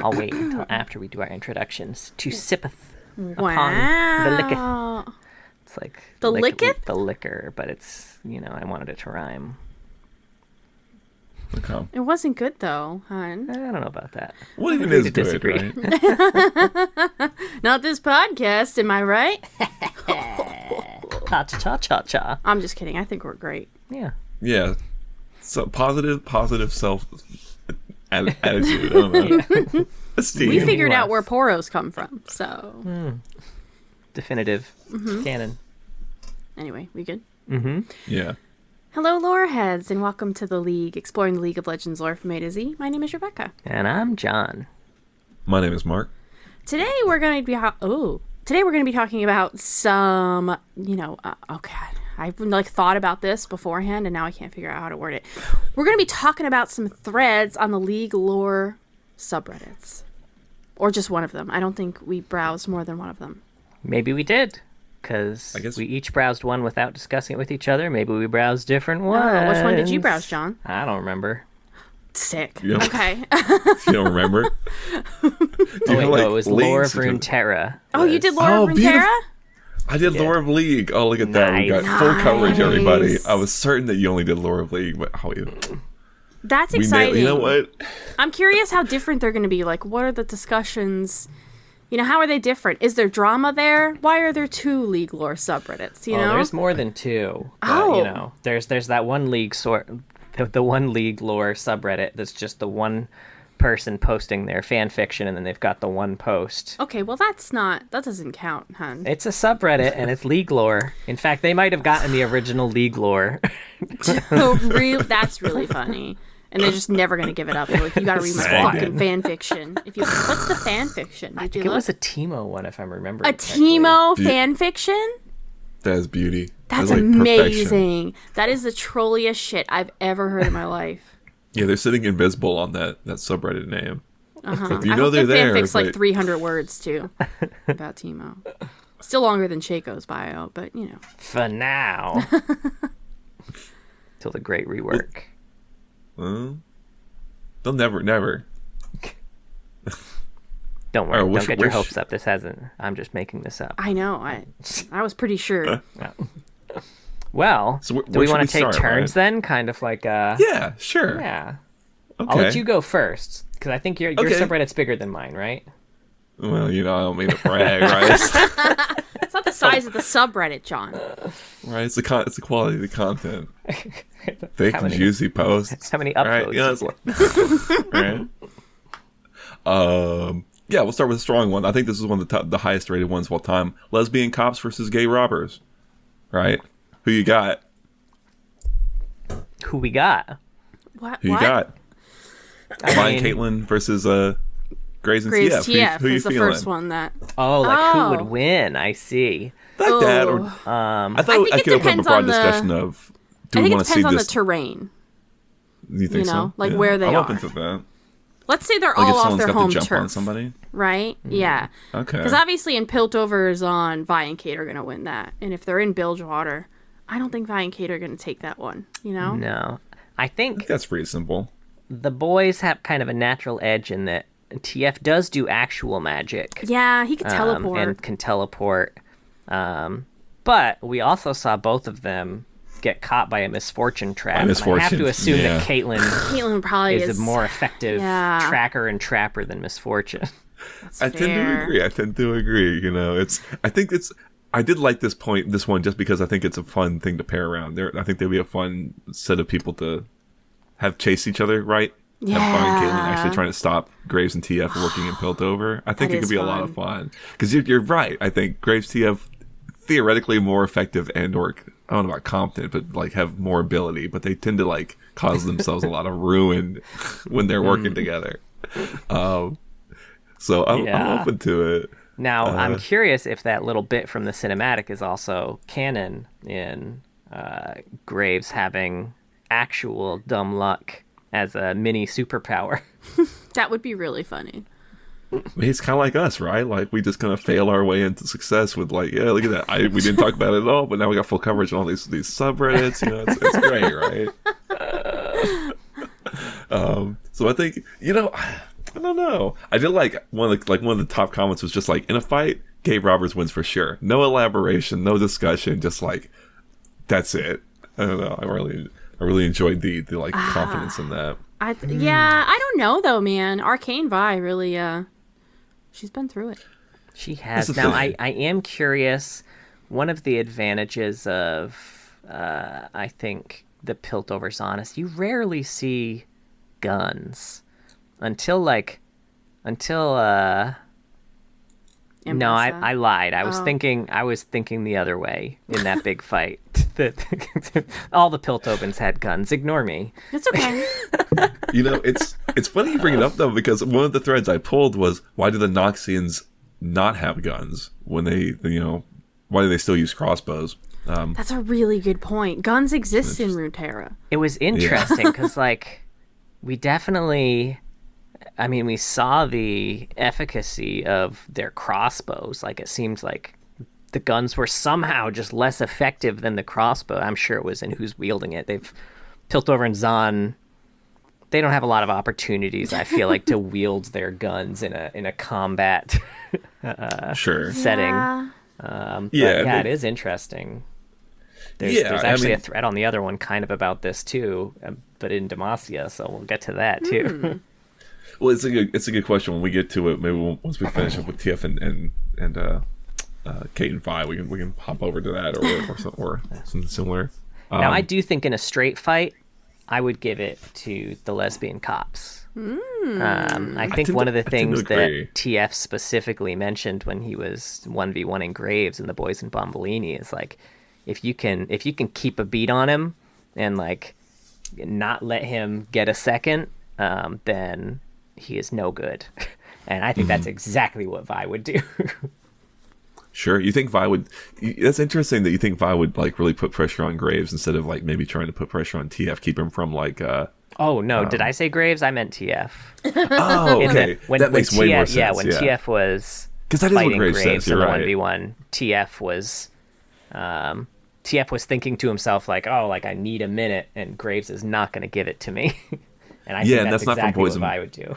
I'll wait until after we do our introductions to sippeth upon the liquor. It's like the liquor? The liquor, but it's, I wanted it to rhyme. Okay. It wasn't good though, hon. I don't know about that. What even is good, disagree. right? Not this podcast, am I right? Cha-cha-cha-cha-cha. I'm just kidding. I think we're great. Yeah. Yeah. So positive self attitude. I don't know. Esteem. We figured out where poros come from, so. Definitive canon. Anyway, we good? Mm-hmm. Yeah. Hello, Loreheads, and welcome to the League, exploring the League of Legends lore from A to Z. My name is Rebecca. And I'm John. My name is Mark. Today we're going to be talking about some, oh god, I've thought about this beforehand, and now I can't figure out how to word it. We're going to be talking about some threads on the League lore subreddits, or just one of them. I don't think we browsed more than one of them. Maybe we did, because we each browsed one without discussing it with each other. Maybe we browsed different ones. Which one did you browse, John? I don't remember. Sick. You Okay. You don't remember? It was Lore of Runeterra. Oh, you did Lore of Runeterra? I did Lore of League. Oh, look at that. We got full coverage, everybody. I was certain that you only did Lore of League, but that's exciting. You know what? I'm curious how different they're going to be. What are the discussions? How are they different? Is there drama there? Why are there 2 League lore subreddits? There's more than 2. Oh. There's that one League the one League lore subreddit that's just the one person posting their fan fiction, and then they've got the one post. Okay, well that doesn't count, hun. It's a subreddit and it's League lore. In fact, they might have gotten the original League lore. That's really funny. And they're just never going to give it up. They're like, you got to read my fucking fan fiction. What's the fan fiction? I think it was a Teemo one, if I'm remembering. A Teemo fan fiction? That is beauty. That's amazing. That is the trolliest shit I've ever heard in my life. Yeah, they're sitting invisible on that subreddit name. Uh-huh. You know they're there. Fanfic's like 300 words, too, about Teemo. Still longer than Shaco's bio, but, For now. Till the great rework. They'll never. Don't worry. Don't get your hopes up. This hasn't. I'm just making this up. I know. I was pretty sure. Well, so do we want to take turns then? Kind of like Yeah, sure. Yeah. Okay. I'll let you go first, because I think your subreddit's bigger than mine, right? Well, I don't mean to brag, right? It's not the size of the subreddit, John. Right, it's the quality of the content. Thick and juicy posts. How many upvotes? Right. Yeah, we'll start with a strong one. I think this is one of the highest rated ones of all time. Lesbian cops versus gay robbers. Right? Who you got? Who we got? What? Who you got? Ryan Caitlin versus Graves and TF. Who you feeling? The first one that. Who would win? I see. Like that, or I thought I could open up a broad discussion of. Do we want to see this? I think it depends on the terrain. You think so? Where they are. I'm open to that. Let's say they're all off their home turf. On somebody? Right? Yeah. Okay. Because obviously in Piltover's on Vi and Kate are going to win that. And if they're in Bilgewater, I don't think Vi and Kate are going to take that one, No. I think that's pretty simple. The boys have kind of a natural edge in that TF does do actual magic. Yeah, he can teleport. And can teleport. But we also saw both of them get caught by a misfortune trap. And I have to assume that Caitlin probably is a more effective tracker and trapper than Misfortune. I tend to agree. I did like this one, just because I think it's a fun thing to pair around. I think there'd be a fun set of people to have chase each other, right? Yeah. Have Brian and Caitlin actually trying to stop Graves and TF working in Piltover. I think it could be a lot of fun. Because you're right. I think Graves TF theoretically more effective and/or I don't know about competent, but have more ability. But they tend to cause themselves a lot of ruin when they're working together. So I'm open to it. Now I'm curious if that little bit from the cinematic is also canon in Graves having actual dumb luck as a mini superpower. That would be really funny. I mean, it's kind of like us, right? We just kind of fail our way into success with look at that. We didn't talk about it at all, but now we got full coverage on all these subreddits. It's great, right? So I think, I don't know. I did like one of the top comments was just like, in a fight, Gabe Roberts wins for sure. No elaboration, no discussion, just like that's it. I don't know. I really enjoyed the like confidence in that. Yeah, I don't know though, man. Arcane Vi really she's been through it. She has. Now I am curious. One of the advantages of I think the Piltover Zon is you rarely see guns until no, I lied. I was thinking the other way in that big fight. That all the Piltovans had guns. Ignore me. It's okay. It's funny you bring it up though, because one of the threads I pulled was, why do the Noxians not have guns when why do they still use crossbows? That's a really good point. Guns exist in Runeterra. It was interesting because we definitely, we saw the efficacy of their crossbows. Like, it seems like the guns were somehow just less effective than the crossbow. I'm sure it was in who's wielding it. Piltover and Zon, they don't have a lot of opportunities, I feel like, to wield their guns in a combat setting. Yeah. It is interesting. There's actually a thread on the other one kind of about this too, but in Demacia, so we'll get to that too. Well, it's a good question when we get to it. Maybe once we finish up with TF and Kate and Vi, we can hop over to that or something similar. Now, I do think in a straight fight, I would give it to the lesbian cops. I think one of the things that TF specifically mentioned when he was 1v1ing Graves and the boys in Bombolini is like, if you can keep a beat on him and like not let him get a second, then he is no good. And I think that's exactly what Vi would do. Sure. You think Vi would... That's interesting that you think Vi would like really put pressure on Graves instead of like maybe trying to put pressure on TF, keep him from like... Oh, no. Did I say Graves? I meant TF. Oh, okay. That makes way more sense. Yeah, when TF was fighting Graves in the right. 1v1, TF was thinking to himself, like, oh, like, I need a minute, and Graves is not going to give it to me. And I think that's exactly not from Poison. What Vi would do.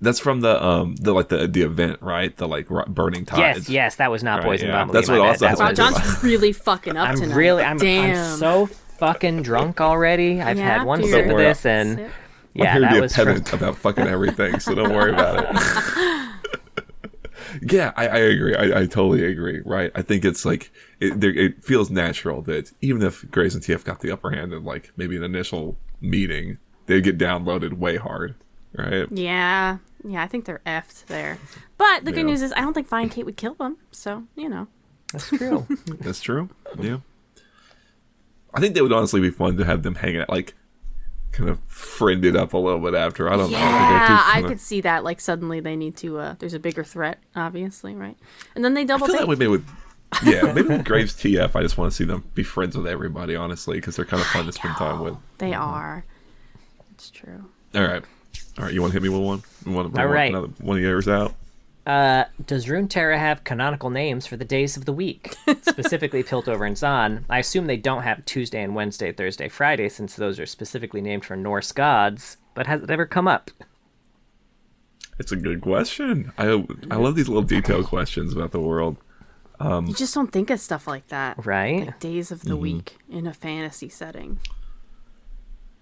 That's from the event, right? The like burning tides. Yes, that was not Poison Bomb. That's what also. Wow, John's really fucking up tonight. I'm so fucking drunk already. I've had one sip of this, and I'm here to be a pedant about fucking everything, so don't worry about it. Yeah, I agree. I totally agree. Right? I think it's like it feels natural that even if Graves and TF got the upper hand in like maybe an initial meeting, they'd get downloaded way hard. Right. Yeah, I think they're effed there. But the good news is I don't think Vi and Kate would kill them, so, That's true. That's true, yeah. I think they would honestly be fun to have them hanging out, like, kind of friended up a little bit after. I don't know. I could see that, like, suddenly they need to, there's a bigger threat, obviously, right? And then they double date. Maybe with Graves TF, I just want to see them be friends with everybody, honestly, because they're kind of fun to spend time with. They are. It's true. All right, you want to hit me with one? All right. One of yours out? Does Runeterra have canonical names for the days of the week? Specifically Piltover and Zon. I assume they don't have Tuesday and Wednesday, Thursday, Friday, since those are specifically named for Norse gods, but has it ever come up? It's a good question. I love these little detailed questions about the world. You just don't think of stuff like that. Right? Like days of the week in a fantasy setting.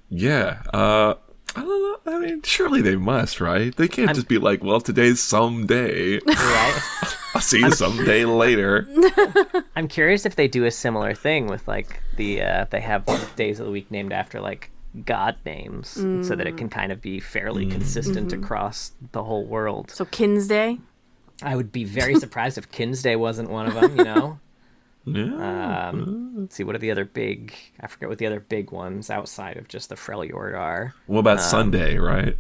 Yeah, I don't know. I mean, surely they must, right? They can't just be like, well, today's someday. Right? I'll see you someday later. I'm curious if they do a similar thing with, like, they have days of the week named after, like, god names, so that it can kind of be fairly consistent across the whole world. So Kin's Day? I would be very surprised if Kin's Day wasn't one of them, Yeah. Let's see, what are the other big... I forget what the other big ones outside of just the Freljord are. What about Sunday, right?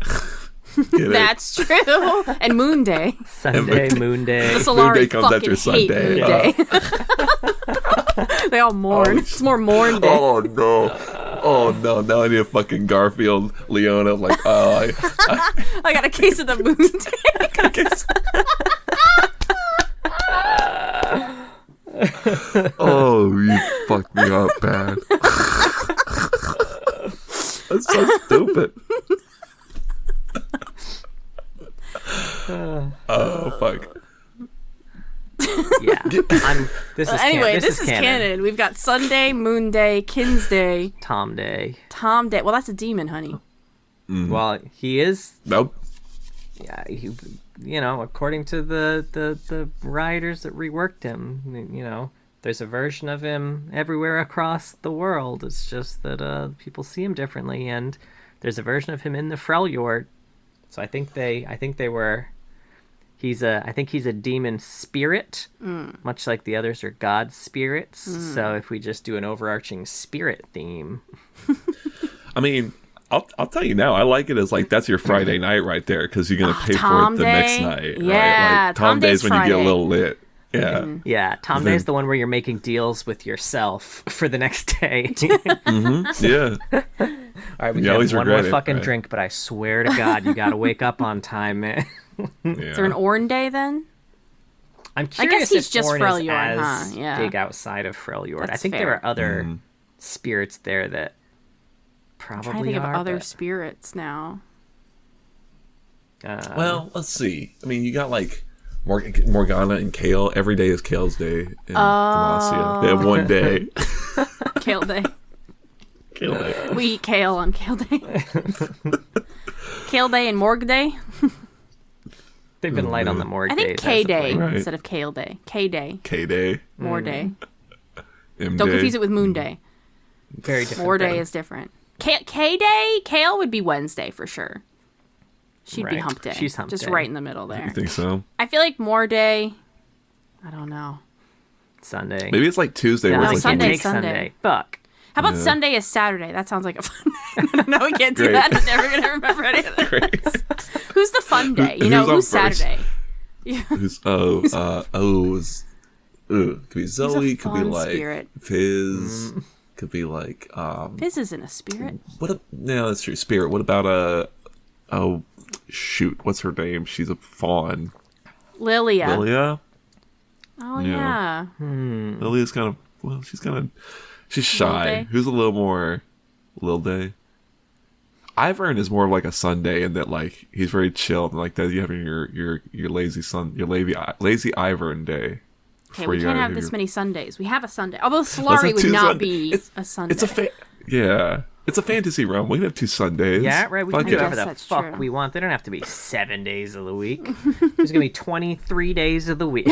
That's true. And Moon Day. Sunday, Moon Day. The Solari Moon Day comes after Sunday. Moon Day. They all mourn. It's more Mourn Day. Oh, no. Now I need a fucking Garfield, Leona. Like, I got a case of the Moon Day. Oh, you fucked me up bad. That's so stupid. Oh fuck. Yeah. This is Anyway, this is canon. We've got Sunday, Moon Day, Kin's Day, Tom Day. Tom Day. Well, that's a demon, honey. Well, he is. Nope. Yeah, according to the writers that reworked him, there's a version of him everywhere across the world. It's just that people see him differently, and there's a version of him in the Freljord. So I think they were. I think he's a demon spirit, much like the others are god spirits. So if we just do an overarching spirit theme, I mean, I'll tell you now. I like it as like that's your Friday night right there because you're gonna pay for it the next night. Yeah, right? Like, Tom Day's when Friday. you get a little lit. Yeah. Yeah, Tom Day's the one where you're making deals with yourself for the next day. Yeah. All right, we can have one more fucking drink, but I swear to God, you got to wake up on time, man. Is there an Orn Day then? I'm curious. I guess he's if just Orn Freljord, is huh? as Yeah. big outside of Freljord. That's I think fair. there are other spirits there that probably I'm trying to think are. of other spirits now. Well, let's see. I mean, you got like Morgana and Kale. Every day is Kale's day in Demacia. They have one day. Kale Day. Kale Day. We eat kale on Kale Day. Kale Day and Morg Day. They've been light on the morgue I think days. K Day Right. instead of Kale Day. K Day. K Day. More Day. M Don't Day. confuse it with Moon Day. Very different. More Day thing. is different. K Day, Kale would be Wednesday for sure. She'd be Right. Hump Day. She's Hump Just Day. right in the middle there. You think so? I feel like More Day, I don't know. Sunday. Maybe it's like Tuesday. No, where No, it's like Sunday, a take week. Sunday. Fuck. How about Yeah. Sunday is Saturday? That sounds like a fun day. No, we can't do Great. that. I'm never going to remember any of Great. this. Who's the fun day? Who's on Who's first? Saturday? Who's could be Zoe, could be fun like spirit? Fizz, could be like Fizz isn't a spirit. no, that's true. Spirit. What about shoot, what's her name? She's a fawn. Lilia. Lilia? Oh, Yeah. yeah. Lilia's kind of she's shy. Day? Who's a little more Lil Day? Ivern is more of like a Sunday in that like he's very chill and like that you having your lazy lazy Ivern day. Okay, we can't have this many Sundays. We have a Sunday. Although Let's Solari have would two not be It's- a Sunday. It's a fantasy realm. We can have 2 Sundays. Yeah, right. We Fuck can do yeah. whatever the that's fuck true. we want. They don't have to be 7 days of the week. There's gonna be 23 days of the week.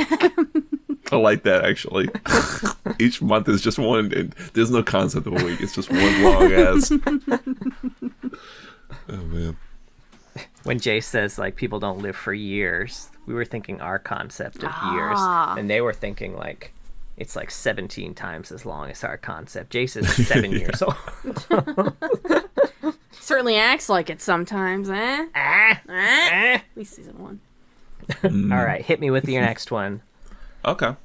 I like that actually. Each month is just one. And there's no concept of a week. It's just one long ass. Oh man. When Jay says like people don't live for years, we were thinking our concept of years, Ah. and they were thinking like it's like 17 times as long as our concept. Jay says it's 7 years old. Certainly acts like it sometimes, eh? At least season 1. All right, hit me with your next one. Okay.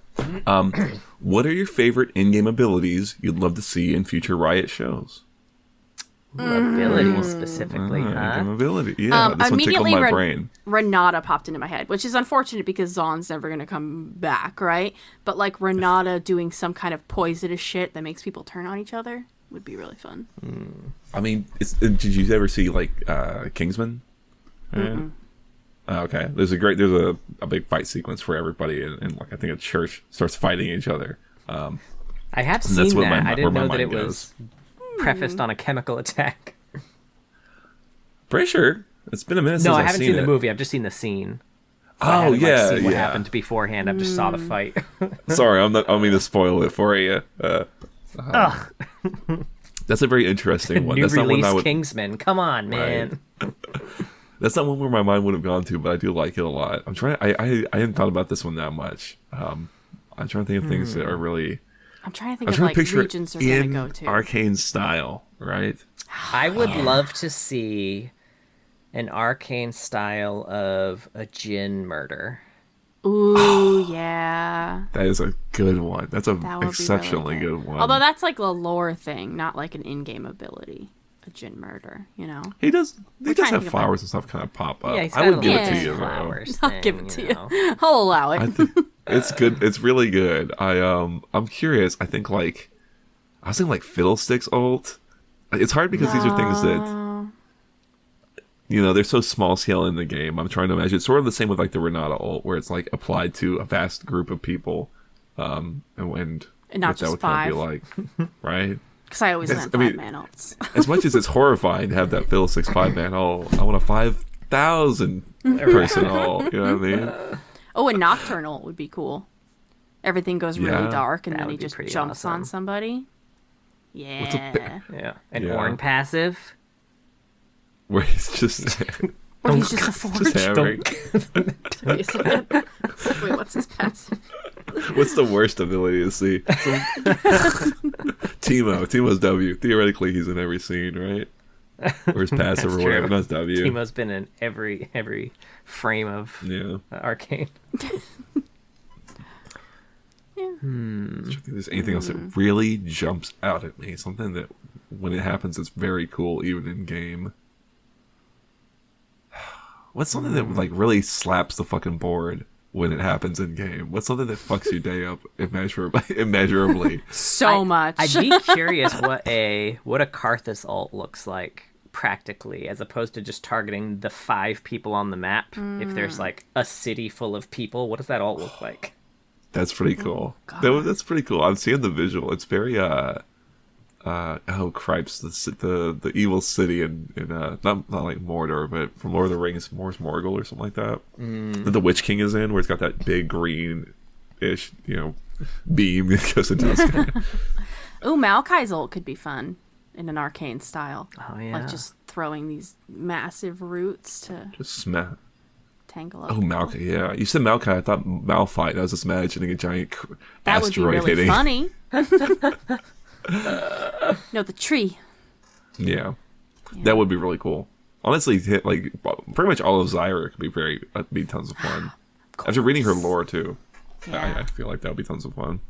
What are your favorite in-game abilities you'd love to see in future Riot shows? Ooh, abilities specifically, In-game huh? ability. Yeah, this one tickled Immediately my brain. Renata popped into my head, which is unfortunate because Zaun's never going to come back, right? But like Renata doing some kind of poisonous shit that makes people turn on each other would be really fun. I mean, did you ever see like Kingsman? Oh, okay. There's a big fight sequence for everybody, and like I think a church starts fighting each other. I have And that's seen where that. my- I where didn't my know that mind it goes. was prefaced on a chemical attack. Pretty sure it's been a minute since No, I I've haven't seen the it. movie. I've just seen the scene. So I Oh haven't, yeah, seen what yeah. happened beforehand. I just saw the fight. Sorry, I don't mean to spoil it for you. Ugh. That's a very interesting one. New That's not one release I would. Kingsman. Come on, man. That's not one where my mind would have gone to, but I do like it a lot. I'm trying. I hadn't thought about this one that much. I'm trying to think of things that are really. I'm trying to think I'm of trying like to picture regions they're going to in go to. Arcane style, right? I would love to see an Arcane style of a Jinn murder. Ooh, yeah. That is a good one. That's an That would exceptionally be really good one. Although that's like a lore thing, not like an in-game ability. A Jinn murder, you know? he does trying have to think of flowers and stuff kind of pop up. Yeah, he's I got would a give it little to you though. flowers I'll thing, give it to you. know. I'll allow it. I think it's good. It's really good. I'm curious. I think like I was thinking like Fiddlesticks ult. It's hard because these are things that they're so small scale in the game. I'm trying to imagine. It's sort of the same with like the Renata ult, where it's like applied to a vast group of people, and not just 5. Be like, right? Because I always want 5-man ults. As much as it's horrifying to have that fill 6 5-man ult, I want a 5,000 person ult. You know what I mean? Oh, a Nocturnal would be cool. Everything goes really dark, and that then he just jumps on somebody. Yeah. An Ornn passive. Where he's just... Or he's just a forge. Just hammering. Wait, what's his passive? What's the worst ability to see? Teemo's W. Theoretically, he's in every scene, right? Or his passive or whatever. That's W. Teemo's been in every frame of Arcane. If there's anything else that really jumps out at me, something that when it happens, it's very cool, even in game. What's something that like really slaps the fucking board when it happens in game? What's something that fucks your day up immeasurably? Much. I'd be curious what a Karthus ult looks like practically, as opposed to just targeting the 5 people on the map. If there's like a city full of people, what does that ult look like? That's pretty cool. That's pretty cool. I'm seeing the visual. It's very cripes, the evil city in not like Mordor, but from Lord of the Rings, Mors Morgul or something like that. That the Witch King is in, where it's got that big green-ish, beam that goes into the sky. Ooh, Maokai's ult could be fun in an Arcane style. Oh yeah, like just throwing these massive roots to just smack. Tangle up. Oh, Maokai, yeah. You said Maokai, I thought Malphite. I was just imagining a giant asteroid would be really hitting. Funny. No, the tree. Yeah. That would be really cool. Honestly, hit like pretty much all of Zyra could be tons of fun. After reading her lore too, I feel like that would be tons of fun.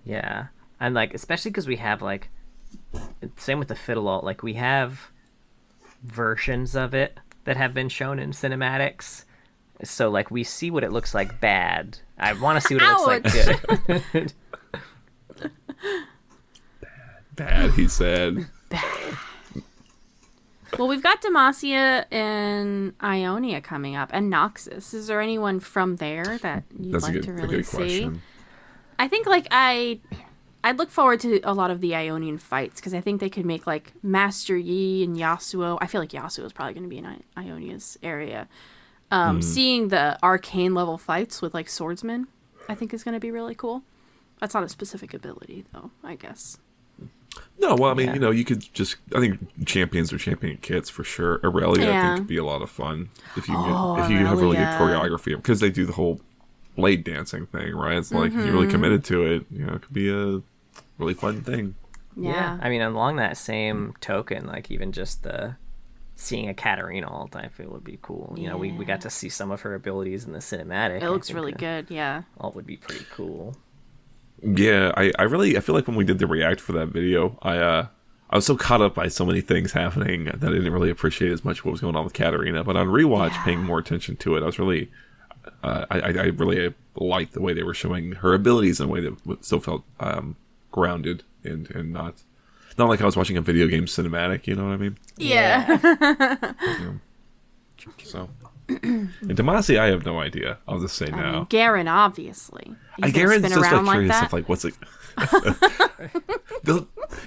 Yeah, and like especially because we have like same with the fiddle ult. Like we have versions of it that have been shown in cinematics. So, like, we see what it looks like bad. I want to see what it looks like good. Bad, he said. Bad. Well, we've got Demacia and Ionia coming up, and Noxus. Is there anyone from there that you'd like to really see? Question. I think, like, I'd look forward to a lot of the Ionian fights, because I think they could make, like, Master Yi and Yasuo. I feel like Yasuo is probably going to be in Ionia's area. Seeing the Arcane level fights with like swordsmen, I think is going to be really cool. That's not a specific ability, though, I guess. No, well, I mean, you could just... I think champions or champion kits for sure. Aurelia, I think, could be a lot of fun if you have really good choreography, because they do the whole blade dancing thing, right? It's like you're really committed to it. It could be a really fun thing. Yeah. I mean, along that same token, like even just seeing a Katarina ult, I feel would be cool. We got to see some of her abilities in the cinematic. It looks really good, yeah. Ult would be pretty cool. Yeah, I feel like when we did the react for that video, I was so caught up by so many things happening that I didn't really appreciate as much what was going on with Katarina. But on rewatch, paying more attention to it, I was really, I really liked the way they were showing her abilities in a way that still felt grounded and not like I was watching a video game cinematic. You know what I mean? Yeah. So. And Demacia, I have no idea. I'll just say I mean, Garen, obviously. Garen's just like curious stuff like what's it? They're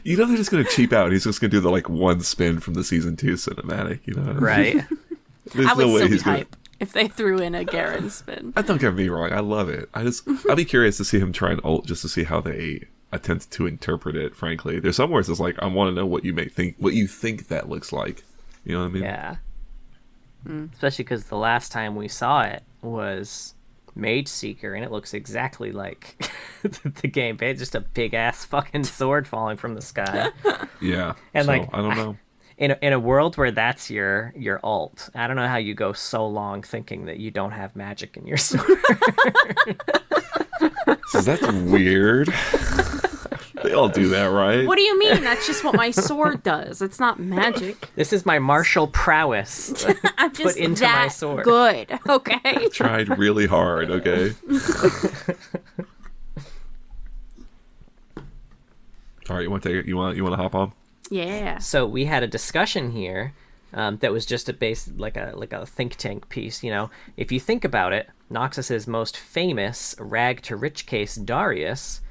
just gonna cheap out. He's just gonna do the like one spin from the season 2 cinematic. Right? I would still be hype if they threw in a Garen spin. Don't get me wrong. I love it. I'd be curious to see him try an ult just to see how they attempt to interpret it. Frankly, there's somewhere it's just like I want to know what you think that looks like. You know what I mean? Yeah. Especially because the last time we saw it was Mage Seeker, and it looks exactly like the game. Just a big ass fucking sword falling from the sky. Yeah, and so, like I don't know. In a world where that's your ult, I don't know how you go so long thinking that you don't have magic in your sword. So that's weird. They all do that, right? What do you mean? That's just what my sword does. It's not magic. This is my martial prowess. I'm just put into that my sword. Good, okay? Tried really hard, okay? All right, you want to hop on? Yeah. So we had a discussion here that was just like a think tank piece. If you think about it, Noxus's most famous rag to rich case, Darius,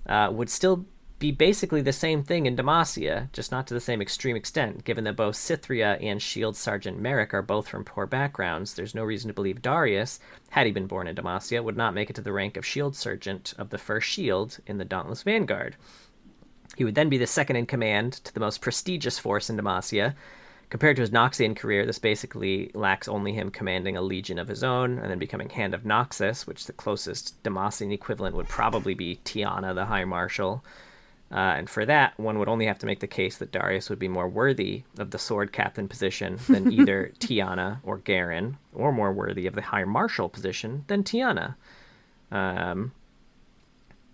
would still be basically the same thing in Demacia, just not to the same extreme extent. Given that both Cythria and Shield Sergeant Merrick are both from poor backgrounds, there's no reason to believe Darius, had he been born in Demacia, would not make it to the rank of Shield Sergeant of the First Shield in the Dauntless Vanguard. He would then be the second in command to the most prestigious force in Demacia. Compared to his Noxian career, this basically lacks only him commanding a legion of his own and then becoming Hand of Noxus, which the closest Demacian equivalent would probably be Tiana, the High Marshal. And for that, one would only have to make the case that Darius would be more worthy of the sword captain position than either Tiana or Garen, or more worthy of the High Marshal position than Tiana.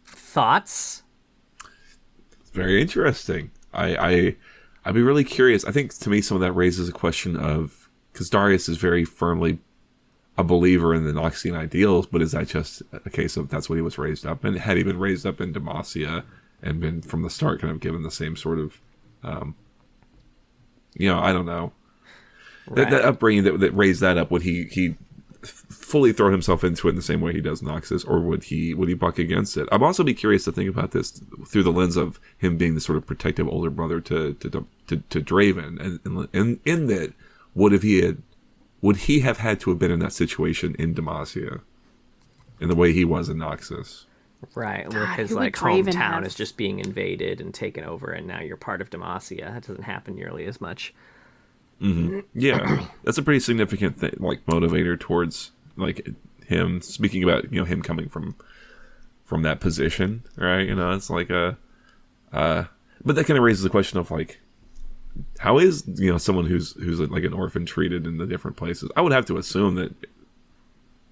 Thoughts? It's very interesting. I'd be really curious. I think to me some of that raises a question of, because Darius is very firmly a believer in the Noxian ideals, but is that just a case of that's what he was raised up in? Had he been raised up in Demacia and been from the start kind of given the same sort of, I don't know. Right. That upbringing that raised that up, would he fully throw himself into it in the same way he does Noxus, or would he buck against it? I'd also be curious to think about this through the lens of him being the sort of protective older brother to Draven, and in that, would he have had to have been in that situation in Demacia in the way he was in Noxus? Right, where his hometown is just being invaded and taken over, and now you're part of Demacia. That doesn't happen nearly as much. Mm-hmm. Yeah, that's a pretty significant thing, motivator towards him. Speaking about him coming from that position, right? It's but that kind of raises the question of how is someone who's like an orphan treated in the different places? I would have to assume that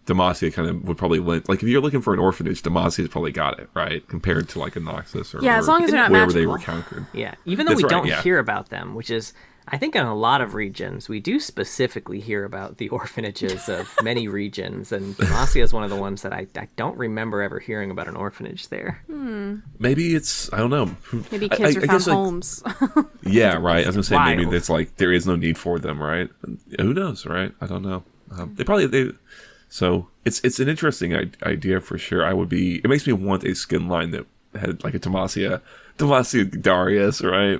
Demacia kind of would probably if you're looking for an orphanage, Demacia's probably got it, right? Compared to a Noxus or as long as they're not wherever magical. they were conquered. Yeah, even though we don't hear about them, which is, I think in a lot of regions, we do specifically hear about the orphanages of many regions, and Demacia is one of the ones that I don't remember ever hearing about an orphanage there. Maybe it's, I don't know. Maybe kids are found homes. Yeah, right. I was going to say, maybe it's there is no need for them, right? Who knows, right? I don't know. So it's an interesting idea for sure. It makes me want a skin line that had a Demacia Darius, right?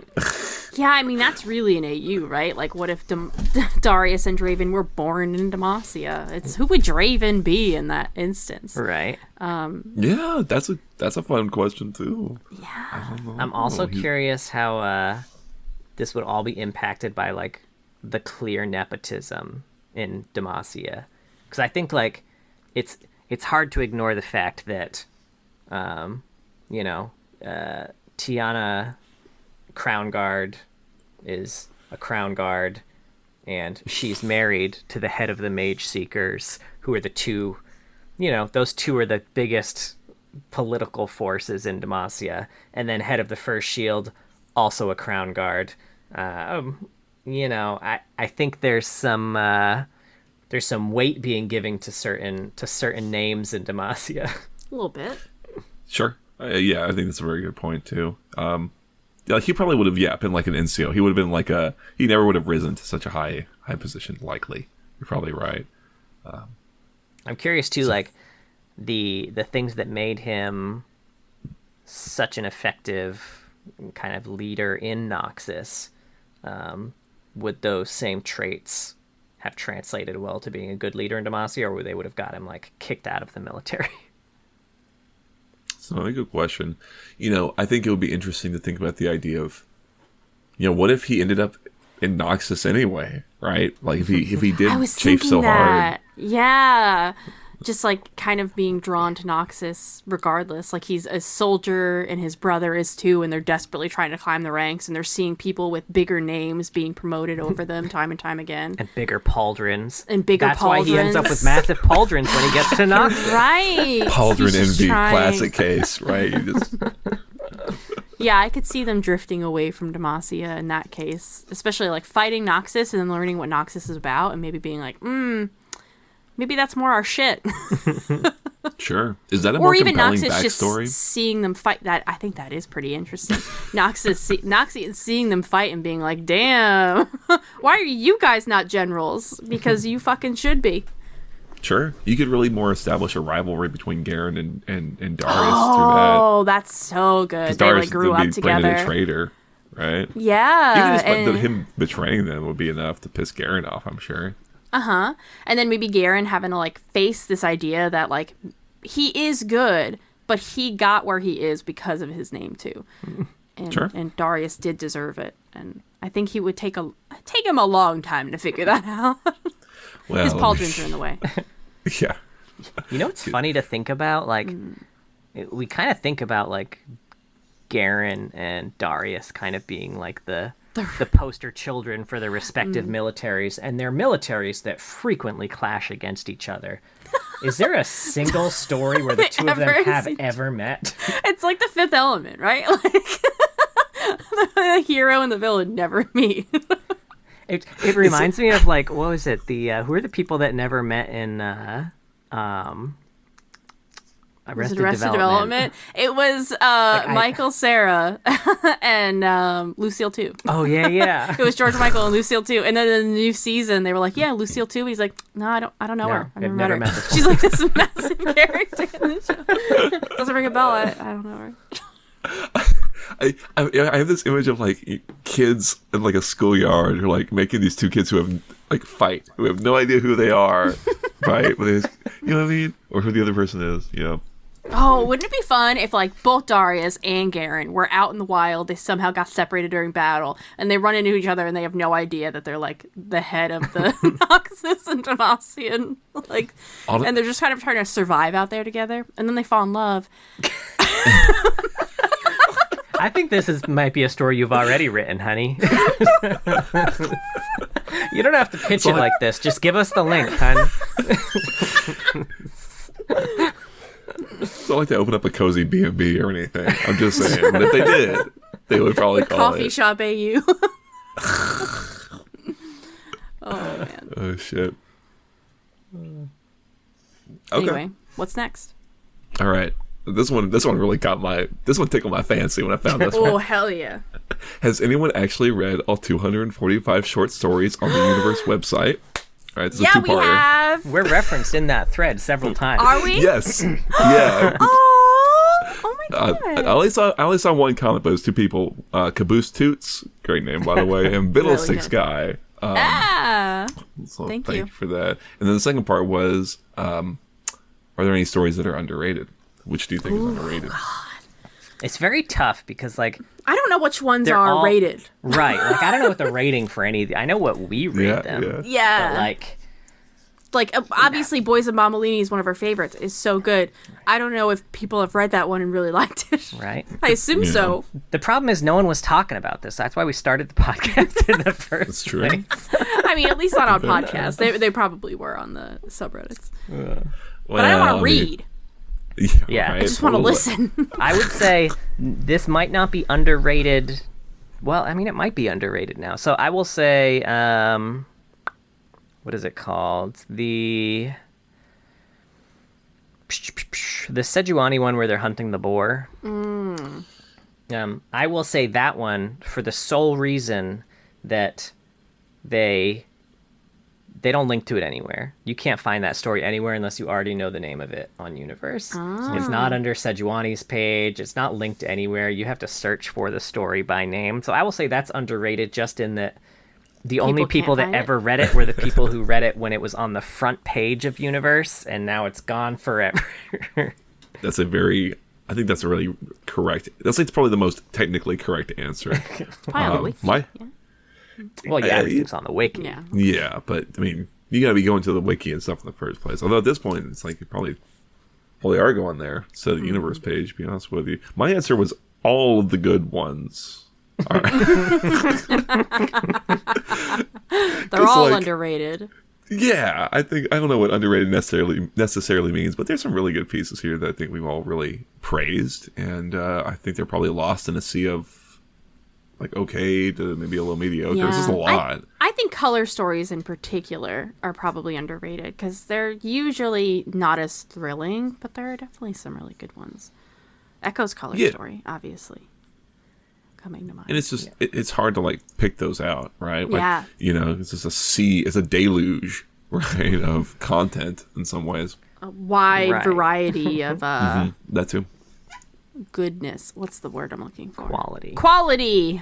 Yeah, I mean, that's really an AU, right? What if Darius and Draven were born in Demacia? Who would Draven be in that instance? Right. Yeah, that's a fun question too. Yeah. I'm also curious how this would all be impacted by the clear nepotism in Demacia. Because I think it's hard to ignore the fact that Tiana Crown Guard is a Crown Guard, and she's married to the head of the Mage Seekers, who are the two, those two are the biggest political forces in Demacia, and then head of the First Shield, also a Crown Guard. I think there's some weight being given to certain names in Demacia. A little bit. Sure. Yeah, I think that's a very good point too. He probably would have been like an NCO. He would have been he never would have risen to such a high position. Likely, you're probably right. I'm curious too, the things that made him such an effective kind of leader in Noxus. Would those same traits have translated well to being a good leader in Demacia, or would they would have got him kicked out of the military? It's a good question. I think it would be interesting to think about the idea of, what if he ended up in Noxus anyway, right? If he did chafe so hard. Yeah. Just kind of being drawn to Noxus regardless. He's a soldier and his brother is too, and they're desperately trying to climb the ranks, and they're seeing people with bigger names being promoted over them time and time again. And bigger pauldrons. That's why he ends up with massive pauldrons when he gets to Noxus. Right. Pauldron envy, classic case, right? Yeah, I could see them drifting away from Demacia in that case, especially fighting Noxus and then learning what Noxus is about, and maybe being maybe that's more our shit. Sure. Is that a Or more even compelling Noxus backstory? just seeing them fight. That I think that is pretty interesting. Noxus seeing them fight and being like, "Damn, why are you guys not generals? Because you fucking should be." Sure. You could really more establish a rivalry between Garen and Darius through that. Oh, that's so good. They like grew up together. A traitor, right? Yeah. Even just him betraying them would be enough to piss Garen off, I'm sure. And then maybe Garen having to like face this idea that like he is good, but he got where he is because of his name too. And, Sure. And Darius did deserve it, and I think he would take him a long time to figure that out. Well, His pauldrons are in the way. Yeah. You know what's funny to think about? Like, we kind of think about like Garen and Darius kind of being like the poster children for their respective militaries, and they're militaries that frequently clash against each other. Is there a single story where the two of them have ever met? It's like the Fifth Element, right? Like the hero and the villain never meet. It reminds me of like, what was it? The who are the people that never met in Arrested Development? It was Michael, Sarah, and Lucille too. Oh yeah. It was George Michael and Lucille too. And then in the new season, they were like, "Yeah, Lucille too." And he's like, "No, I don't know her. I've never met her." this She's like this massive character in the show. Doesn't ring a bell. I don't know her. I have this image of like kids in like a schoolyard who are like making these two kids who have like fight, who have no idea who they are, right? But you know what I mean, or who the other person is, you know. Oh, wouldn't it be fun if like both Darius and Garen were out in the wild, they somehow got separated during battle, and they run into each other and they have no idea that they're like the head of the Noxus and Demacian, like, and they're just kind of trying to survive out there together, and then they fall in love. I think might be a story you've already written, honey. You don't have to pitch it like this. Just give us the link, hon. It's not like they open up a cozy B&B or anything. I'm just saying. But if they did, they would probably call Coffee it Shop AU. Oh man. Oh shit. Okay. Anyway, what's next? All right. This one really tickled my fancy when I found this one. Oh hell yeah. Has anyone actually read all 245 short stories on the Universe website? All right, this is a two-parter. We have. We're referenced in that thread several times. Are we? Yes. Yeah. Oh my god. I only saw one comment, but it was two people. Caboose Toots, great name by the way, and Biddlesticks Guy. So thank you you for that. And then the second part was, are there any stories that are underrated? Which do you think is underrated? God. It's very tough because, like, I don't know which ones they're are all rated. Right. Like, I don't know what the rating for any. I know what we rate them. Yeah. But, like obviously, Boys of Mammalini is one of our favorites. It's so good. I don't know if people have read that one and really liked it. Right. I assume so. The problem is no one was talking about this. That's why we started the podcast in the first That's true. place. I mean, at least not on podcasts. They probably were on the subreddits. Well, But I don't want to read. Yeah. Right. I just want to listen. I would say this might not be underrated. Well, I mean, it might be underrated now. So I will say, what is it called? The Sejuani one where they're hunting the boar. I will say that one for the sole reason that they don't link to it anywhere. You can't find that story anywhere unless you already know the name of it on Universe. So it's not under Sejuani's page. It's not linked anywhere. You have to search for the story by name. So I will say that's underrated just in that the only people that ever read it were the people who read it when it was on the front page of Universe, and now it's gone forever. I think that's a really correct. That's like probably the most technically correct answer. Probably. Well, yeah, everything's on the wiki. Yeah, but I mean, you gotta be going to the wiki and stuff in the first place. Although at this point, it's like you probably are going there. So the Universe page, to be honest with you. My answer was all of the good ones. All right. They're all underrated. Yeah, I don't know what underrated necessarily means, but there's some really good pieces here that I think we've all really praised, and I think they're probably lost in a sea of like okay to maybe a little mediocre. This is a lot. I think color stories in particular are probably underrated because they're usually not as thrilling, but there are definitely some really good ones. Echo's color story, obviously, coming to mind. And it's just it's hard to like pick those out, right? Like, yeah. It's just it's a deluge, right, of content in some ways. A wide variety of that too. Goodness. What's the word I'm looking for? Quality.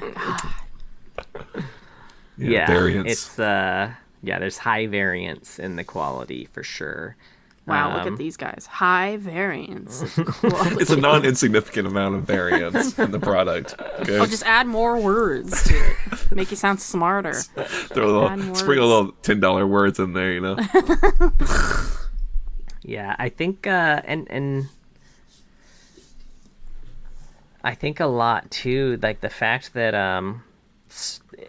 Yeah, variance. It's there's high variance in the quality for sure. Wow, look at these guys. High variance. It's a non-insignificant amount of variance in the product. Okay? I'll just add more words to it. Make you sound smarter. Sprinkle a little $10 words in there, Yeah, I think and I think a lot too, like the fact that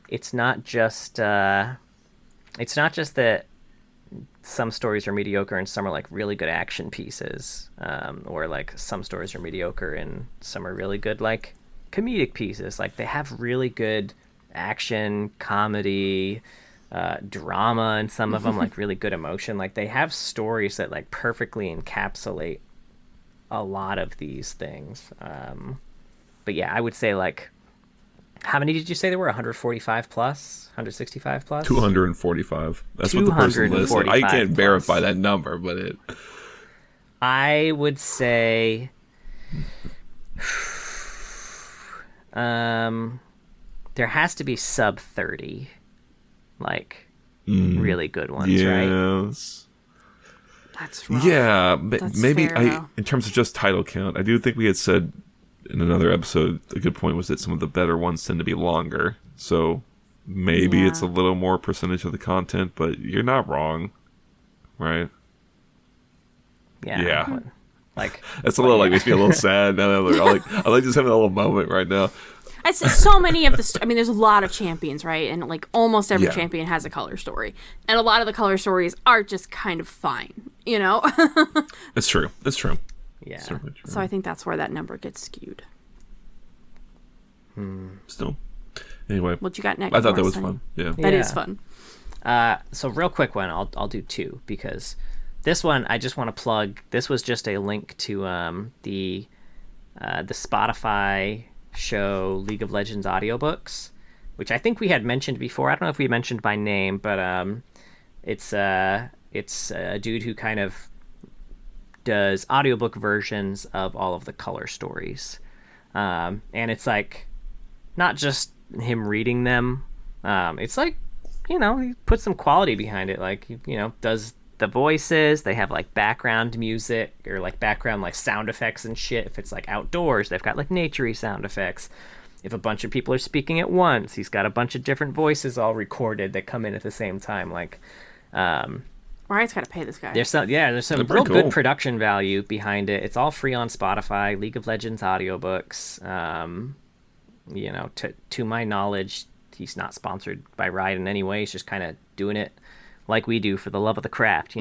it's not just that some stories are mediocre and some are like really good action pieces, or like some stories are mediocre and some are really good like comedic pieces. Like they have really good action, comedy, drama, and some of them like really good emotion. Like they have stories that like perfectly encapsulate a lot of these things. But yeah, I would say like, how many did you say there were? 145 plus? 165 plus? 245. That's what the person listed. I can't verify that number, but I would say there has to be sub 30, like really good ones, right? Yes. That's rough. Yeah, but That's maybe fair, in terms of just title count, I do think we had said in another episode, a good point was that some of the better ones tend to be longer. So maybe it's a little more percentage of the content, but you're not wrong, right? Yeah. Like that's a little like makes me a little sad. I like just having a little moment right now. I say so many of the. There's a lot of champions, right? And like almost every champion has a color story, and a lot of the color stories are just kind of fine, That's true. Yeah. So I think that's where that number gets skewed. Still. Anyway. What you got next? I thought that was fun. Yeah. That is fun. So real quick one, I'll do two because this one I just want to plug. This was just a link to the Spotify show League of Legends audiobooks, which I think we had mentioned before. I don't know if we mentioned by name, but it's a dude who kind of does audiobook versions of all of the color stories, and it's like not just him reading them, it's like he puts some quality behind it, like does the voices. They have like background music or like background like sound effects and shit. If it's like outdoors, they've got like naturey sound effects. If a bunch of people are speaking at once, he's got a bunch of different voices all recorded that come in at the same time. Like Ryan's got to pay this guy. There's some real good production value behind it. It's all free on Spotify. League of Legends audiobooks. To my knowledge, he's not sponsored by Riot in any way. He's just kind of doing it like we do for the love of the craft, So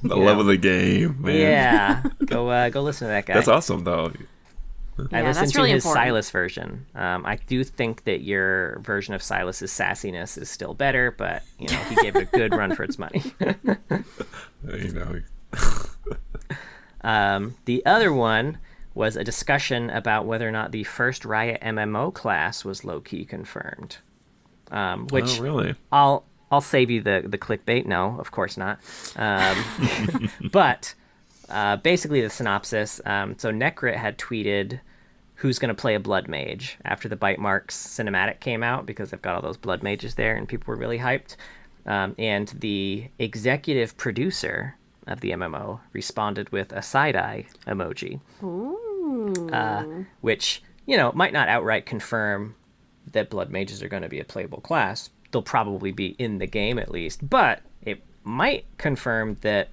the love of the game, man. Yeah, go listen to that guy. That's awesome, though. I listened to his Silas version. I do think that your version of Silas's sassiness is still better, but he gave it a good run for its money. The other one was a discussion about whether or not the first Riot MMO class was low-key confirmed. Which really? I'll save you the clickbait. No, of course not. But basically the synopsis. So Necrit had tweeted who's going to play a Blood Mage after the Bite Marks cinematic came out, because they've got all those Blood Mages there and people were really hyped. And the executive producer of the MMO responded with a side-eye emoji. Ooh. Which, might not outright confirm that Blood Mages are going to be a playable class. They'll probably be in the game at least, but it might confirm that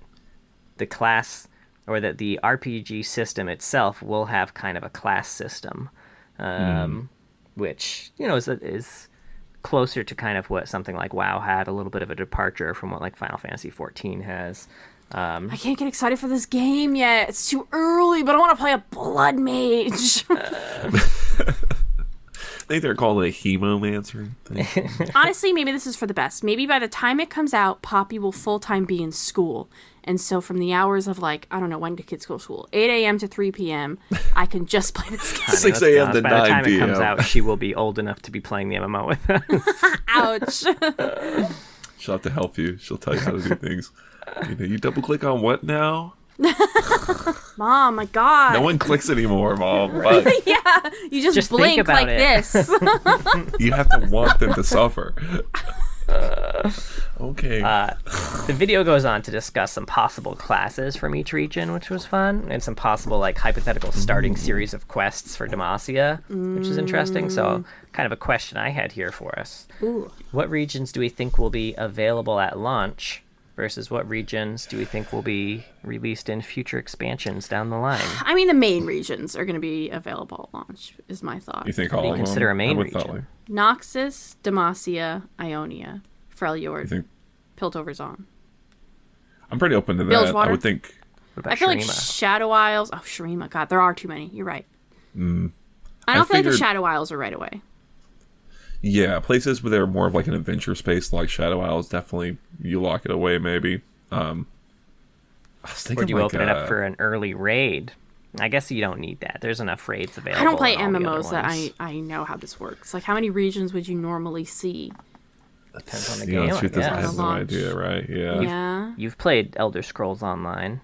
the class or that the RPG system itself will have kind of a class system, which is closer to kind of what something like WoW had, a little bit of a departure from what like Final Fantasy 14 has. I can't get excited for this game yet. It's too early, but I want to play a Blood Mage. think they're called a hemomancer. Honestly, maybe this is for the best. Maybe by the time it comes out, Poppy will full-time be in school. And so from the hours of, like, I don't know, when do kids go to school? 8 a.m. to 3 p.m., I can just play this game. 6 a.m. to 9 p.m. By the time it comes out, she will be old enough to be playing the MMO with us. Ouch. She'll have to help you. She'll tell you how to do things. You double-click on what now? Mom, my God. No one clicks anymore, Mom. But Yeah, you just blink think about like it. this. you have to want them to suffer. Okay. The video goes on to discuss some possible classes from each region, which was fun, and some possible like hypothetical starting series of quests for Demacia, which is interesting. So, kind of a question I had here for us: Ooh. what regions do we think will be available at launch, versus what regions do we think will be released in future expansions down the line? I mean, the main regions are going to be available at launch, is my thought. You think What do all you of consider them? a main I would thought, region? Noxus, Demacia, Ionia, Freljord, You think Piltover Zone. I'm pretty open to that. Bilgewater? I would think. What about I feel like Shurima? Shadow Isles. Oh, Shurima. God, there are too many. You're right. I don't feel like the figured- Shadow Isles are right away. Yeah, places where they're more of like an adventure space, like Shadow Isles, definitely you lock it away. Maybe. I was thinking Or do you like, open it up for an early raid? I guess you don't need that. There's enough raids available. I don't play in all the other MMOs that ones. I know how this works. Like, how many regions would you normally see? Depends on the You know, game, the I truth is, I guess. have no Launch. idea, right? Yeah. Yeah. You've played Elder Scrolls Online.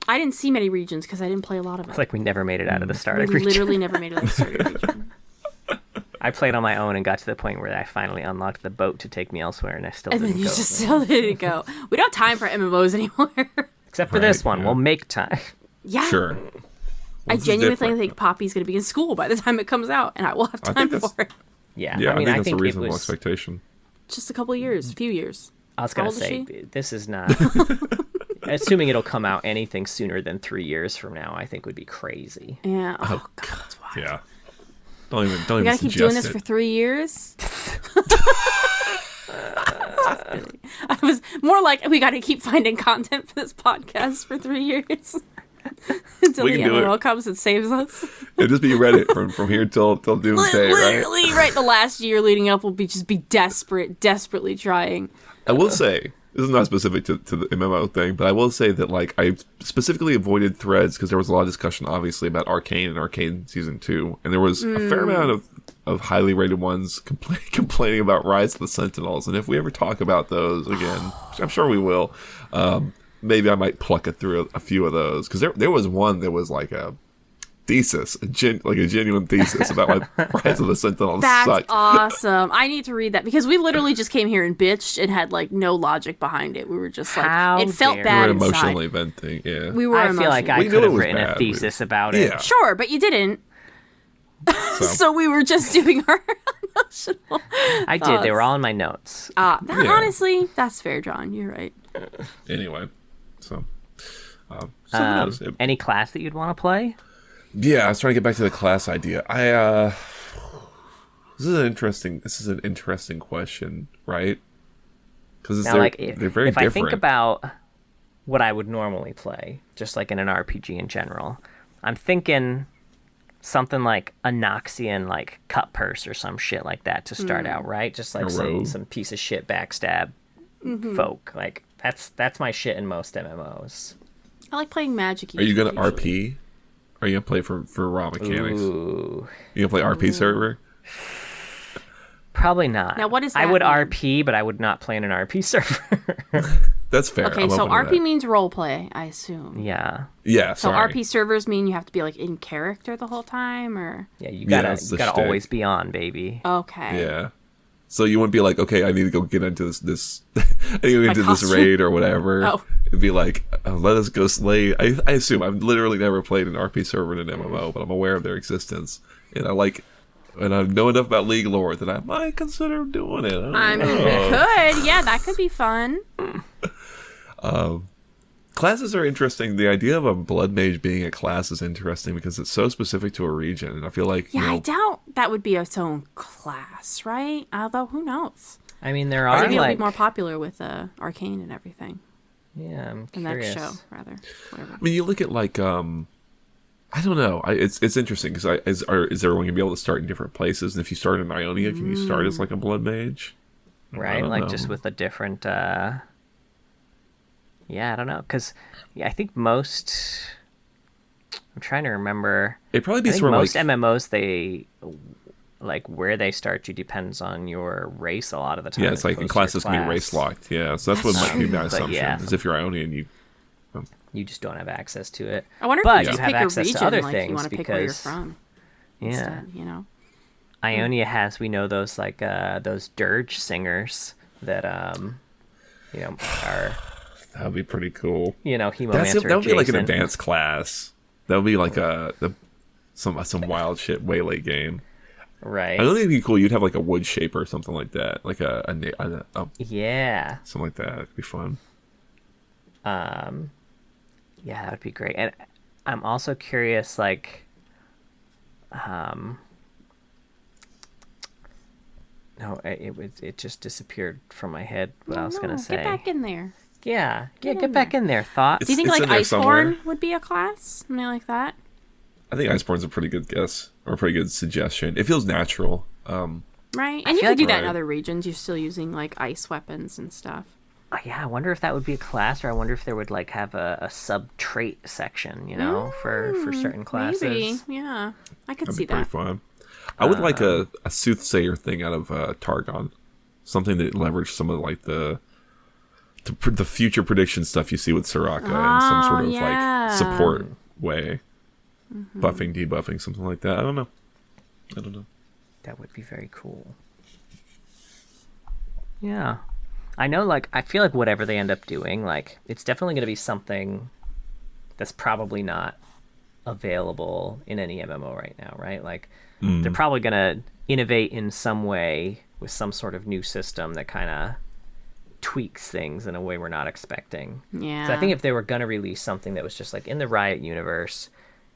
I didn't see many regions because I didn't play a lot of It's it. like we never made it out of the We starting region. literally never made it a starter region. I played on my own and got to the point where I finally unlocked the boat to take me elsewhere, and I still And then didn't you go. just still didn't go. We don't have time for MMOs anymore. Except for Right, this one, yeah. we'll make time. Yeah. Sure. I This is genuinely different. think Poppy's going to be in school by the time it comes out, and I will have I time think that's- for it. Yeah, Yeah, I mean, I I think that's think a it reasonable was. expectation. Just a couple of years, few years. I was How gonna old is say she? this is not. Assuming it'll come out anything sooner than 3 years from now, I think would be crazy. Yeah. Oh, God, that's wild. Yeah. Don't We even gotta keep suggest doing this it. for 3 years. I was more like we gotta keep finding content for this podcast for 3 years until We the can do MMO it. comes and saves us. It'll just be Reddit from here till doomsday, right? Literally, right. The last year leading up will be desperately trying. I will say, this is not specific to the MMO thing, but I will say that like I specifically avoided threads because there was a lot of discussion, obviously, about Arcane and Arcane Season 2. And there was a fair amount of highly rated ones complaining about Rise of the Sentinels. And if we ever talk about those again, which I'm sure we will, maybe I might pluck it through a few of those. Because there was one that was like a thesis, a genuine thesis about why Rise of the Sentinels That's sucked. awesome. I need to read that because we literally just came here and bitched and had like no logic behind it. We were just like, How it felt dare We bad were inside. emotionally venting, yeah. We were I feel like I We knew could it have was written a bad. thesis about it. Yeah. Sure, but you didn't. So we were just doing our emotional. I did. They were all in my notes. Yeah. Honestly, that's fair, John. You're right. Anyway, so something else. Any class that you'd want to play? Yeah, I was trying to get back to the class idea. This is an interesting question, right? Because Now, like, they're very if different. I think about what I would normally play, just like in an RPG in general, I'm thinking something like a Noxian, like cut purse or some shit like that to start out, right? Just like A some rogue. piece of shit backstab folk. Like that's my shit in most MMOs. I like playing Magic. Are you gonna RP? Or are you gonna play for raw mechanics? Ooh, You gonna play RP server? probably not. Now, what does I that would mean? RP, but I would not play in an RP server. That's fair. Okay, I'm so open to RP that. means role play, I assume. Yeah, Yeah, So sorry. RP servers mean you have to be like in character the whole time, or yeah. You Yeah, gotta that's the shtick. always be on, baby. okay. Yeah. So you wouldn't be like, okay, I need to go get into this I need to go into this costume? raid or whatever. Oh. It'd be like, let us go slay. I assume I've literally never played an RP server in an MMO, but I'm aware of their existence, and I know enough about League lore that I might consider doing it. I mean, we could. Yeah, that could be fun. Classes are interesting. The idea of a blood mage being a class is interesting because it's so specific to a region, and I feel like Yeah, you know, I doubt that would be its own class, right? Although, who knows? I mean, there are Maybe it'll like be more popular with Arcane and everything. yeah, I'm The curious. next show, rather. Whatever. I mean, you look at like I I don't know. It's interesting because is everyone gonna be able to start in different places? And if you start in Ionia, can you start as like a blood mage? Right, like know. Just with a different. Yeah, I don't know, because I think most. I'm trying to remember. It'd probably be sort of most MMOs. They like where they start you depends on your race a lot of the time. Yeah, it's like in classes can be race locked. Yeah, so that's what might be my assumption. Yeah. Is if you're Ionian, you just don't have access to it. I wonder if you just pick a region, to other things, you want to pick where you're from. Yeah, instead, you know. Ionia has, we know those like those dirge singers that you know are. That would be pretty cool. You know, Hemomancer. That would be like an advanced class. That would be like some wild shit way late game. Right. I don't think it'd be cool. You'd have like a wood shaper or something like that, like a yeah, something like that. It'd be fun. Yeah, that would be great. And I'm also curious, like, no, it just disappeared from my head. What I was gonna say. Get back in there. Yeah, get back in there. Thoughts? Do you think like Iceborne would be a class, something like that? I think Iceborne's a pretty good guess or a pretty good suggestion. It feels natural. Right, and you could do that in other regions. You're still using like ice weapons and stuff. Yeah, I wonder if that would be a class, or I wonder if there would like have a sub trait section, you know, for certain classes. Maybe, yeah, I could see that. That'd be pretty fun. I would like a soothsayer thing out of Targon, something that leveraged some of like the future prediction stuff you see with Soraka in some sort of like support way, buffing, debuffing, something like that. I don't know. That would be very cool. Yeah. I know, like, I feel like whatever they end up doing, like, it's definitely going to be something that's probably not available in any MMO right now, right? Like, they're probably going to innovate in some way with some sort of new system that kind of tweaks things in a way we're not expecting. Yeah. So I think if they were going to release something that was just, like, in the Riot universe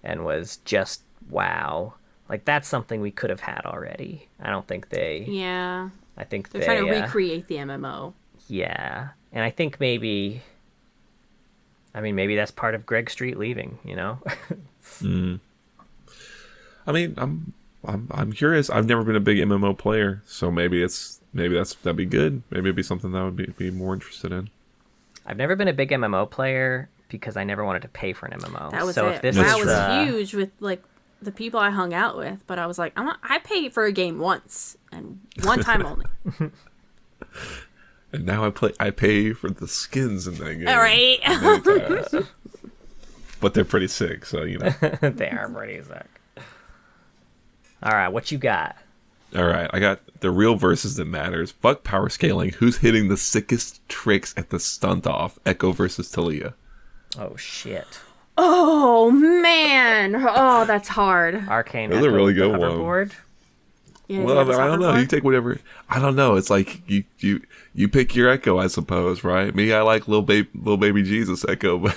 and was just wow, like, that's something we could have had already. I don't think they... Yeah. I think they're trying to recreate the MMO. Yeah, and I think maybe that's part of Greg Street leaving, you know. I mean, I'm curious. I've never been a big MMO player, so that'd be good. Maybe it'd be something that I would be more interested in. I've never been a big MMO player because I never wanted to pay for an MMO. That was so it. If this that was huge with like the people I hung out with, but I was like, I pay for a game once and one time only. And now I pay for the skins in that game. All right. But they're pretty sick, so you know. They are pretty sick. All right, what you got? All right, I got the real versus that matters. Fuck power scaling. Who's hitting the sickest tricks at the stunt off? Echo versus Talia. Oh shit. Oh man. Oh, that's hard. Arcane. That's a really good one. Yeah, well, I don't know. You take whatever. I don't know. It's like you pick your Echo, I suppose, right? Me, I like little baby Jesus Echo, but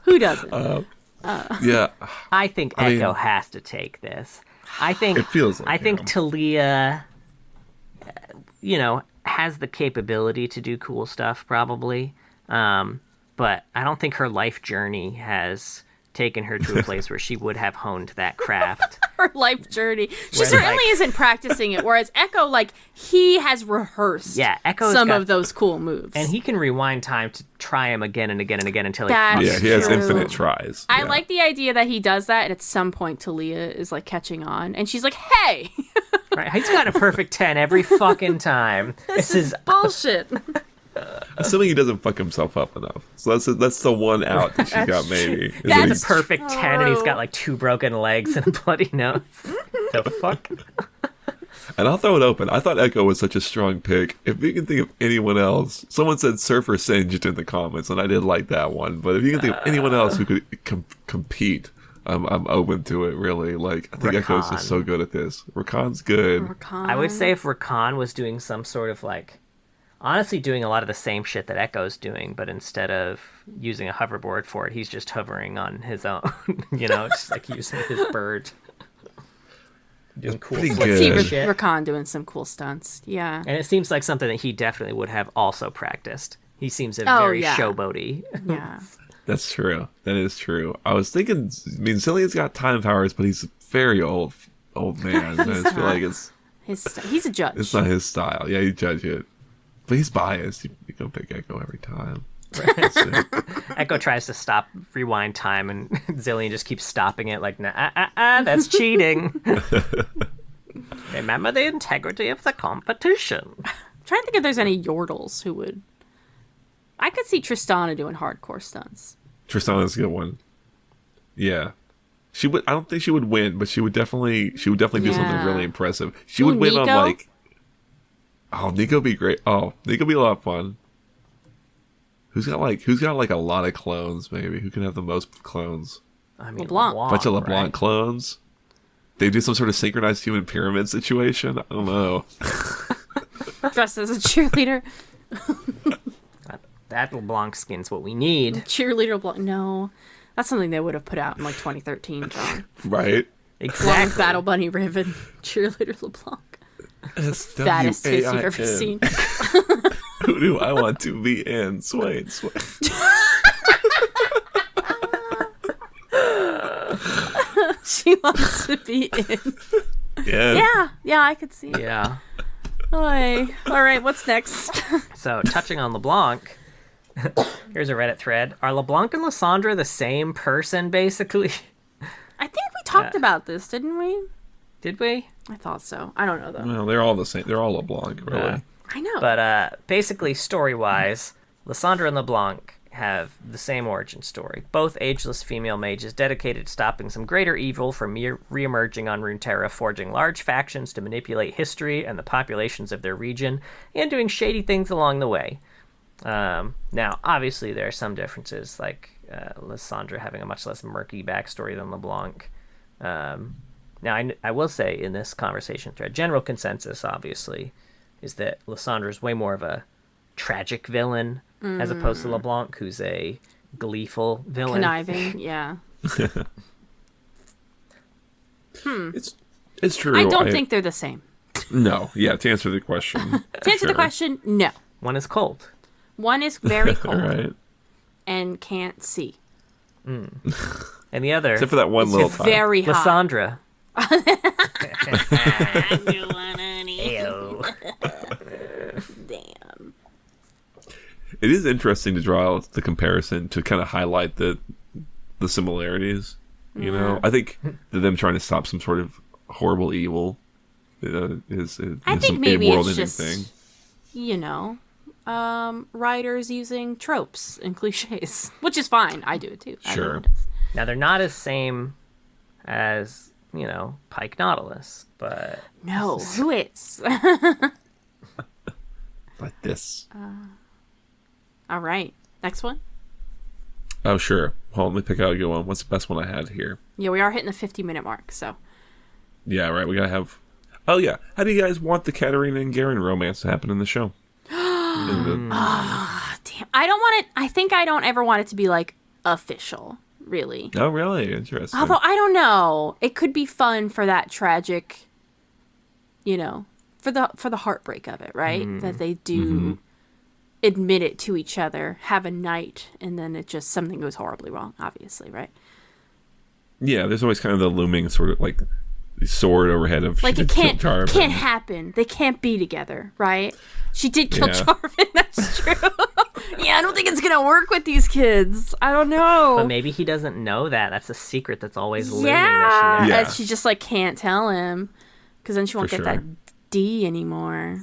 who doesn't? Yeah. I think Echo has to take this. I think it feels like I think Talia, has the capability to do cool stuff, probably. But I don't think her life journey has taken her to a place where she would have honed that craft. Her life journey. She certainly isn't practicing it, whereas Echo, like, he has rehearsed some of those cool moves. And he can rewind time to try him again and again and again until he he has infinite tries. I like the idea that he does that, and at some point Talia is, like, catching on, and she's like, hey! Right, he's got a perfect 10 every fucking time. This is bullshit. Assuming he doesn't fuck himself up enough. So that's the one out that she got, maybe. That's a perfect 10, and he's got like 2 broken legs and a bloody nose. The fuck? And I'll throw it open. I thought Echo was such a strong pick. If you can think of anyone else, someone said Surfer Singed in the comments, and I did like that one. But if you can think of anyone else who could compete, I'm open to it, really. Like, I think Echo's just so good at this. Rakan's good. I would say if Rakan was doing some sort of like, honestly doing a lot of the same shit that Echo's doing, but instead of using a hoverboard for it, he's just hovering on his own, just like using his bird. Doing cool Rakan doing some cool stunts. Yeah. And it seems like something that he definitely would have also practiced. He seems very yeah. showboaty. Yeah. That's true. That is true. I was thinking, Zillion's got time powers, but he's a very old man. I just feel like he's a judge. It's not his style. Yeah, you judge it. But he's biased. You go pick Echo every time. Echo tries to rewind time, and Zillion just keeps stopping it like, that's cheating. Remember the integrity of the competition. I'm trying to think if there's any Yordles who would... I could see Tristana doing hardcore stunts. Tristana's a good one. Yeah. She would. I don't think she would win, but she would definitely do something really impressive. She would win Nico? on like... Oh, Nico would be great. Oh, Nico would be a lot of fun. Who's got a lot of clones, maybe? Who can have the most clones? I mean, LeBlanc. Bunch of LeBlanc right? clones. They do some sort of synchronized human pyramid situation. I don't know. Dressed as a cheerleader. That LeBlanc skin's what we need. Cheerleader LeBlanc. No. That's something they would have put out in like 2013, John. Right? Exactly. Long Battle Bunny Riven. Cheerleader LeBlanc. Fattest tits you've ever seen. Who do I want to be in? Sway. She wants to be in. Yeah. Yeah, I could see it. Yeah. Oy. All right, what's next? So, touching on LeBlanc, here's a Reddit thread. Are LeBlanc and Lysandra the same person, basically? I think we talked about this, didn't we? Did we? I thought so. I don't know, though. Well, they're all the same. They're all LeBlanc, really. Yeah. I know. But basically, story-wise, Lysandra and LeBlanc have the same origin story. Both ageless female mages dedicated to stopping some greater evil from re-emerging on Runeterra, forging large factions to manipulate history and the populations of their region, and doing shady things along the way. Now, obviously, there are some differences, like Lysandra having a much less murky backstory than LeBlanc. Now, I will say in this conversation thread, general consensus, obviously, is that Lysandra is way more of a tragic villain as opposed to LeBlanc, who's a gleeful villain. Conniving, yeah. It's true. I don't think they're the same. No. Yeah, to answer the question. To answer the question, no. One is cold. One is very cold Right. and can't see. And the other Except for that one little It's time. very hot. Lysandra. Damn. It is interesting to draw out the comparison to kind of highlight the similarities. You know, I think that them trying to stop some sort of horrible evil is I think some maybe world it's ending just, thing. you know, writers using tropes and cliches, which is fine. I do it too. Sure. Now, they're not as same as, Pike Nautilus, but... No, who is? Like this. All right. Next one. Oh, sure. Hold on, let me pick out a good one. What's the best one I had here? Yeah, we are hitting the 50-minute mark, so. Yeah, right. We gotta have... Oh, yeah. How do you guys want the Katarina and Garen romance to happen in the show? Damn. I don't want it. I think I don't ever want it to be, like, official, really. Oh, really? Interesting. Although, I don't know. It could be fun for that tragic, for the heartbreak of it, right? That they do admit it to each other, have a night, and then it just, something goes horribly wrong, obviously, right? Yeah, there's always kind of the looming sort of, like, sword overhead of... Like, she it did kill can't Jarvan. happen. They can't be together, right? She did kill Yeah. Jarvan, that's true. Yeah, I don't think it's gonna work with these kids. I don't know. But maybe he doesn't know that. That's a secret that's always looming. Yeah. That she knows. Yeah. And she just, like, can't tell him. Because then she won't For get sure. that D anymore.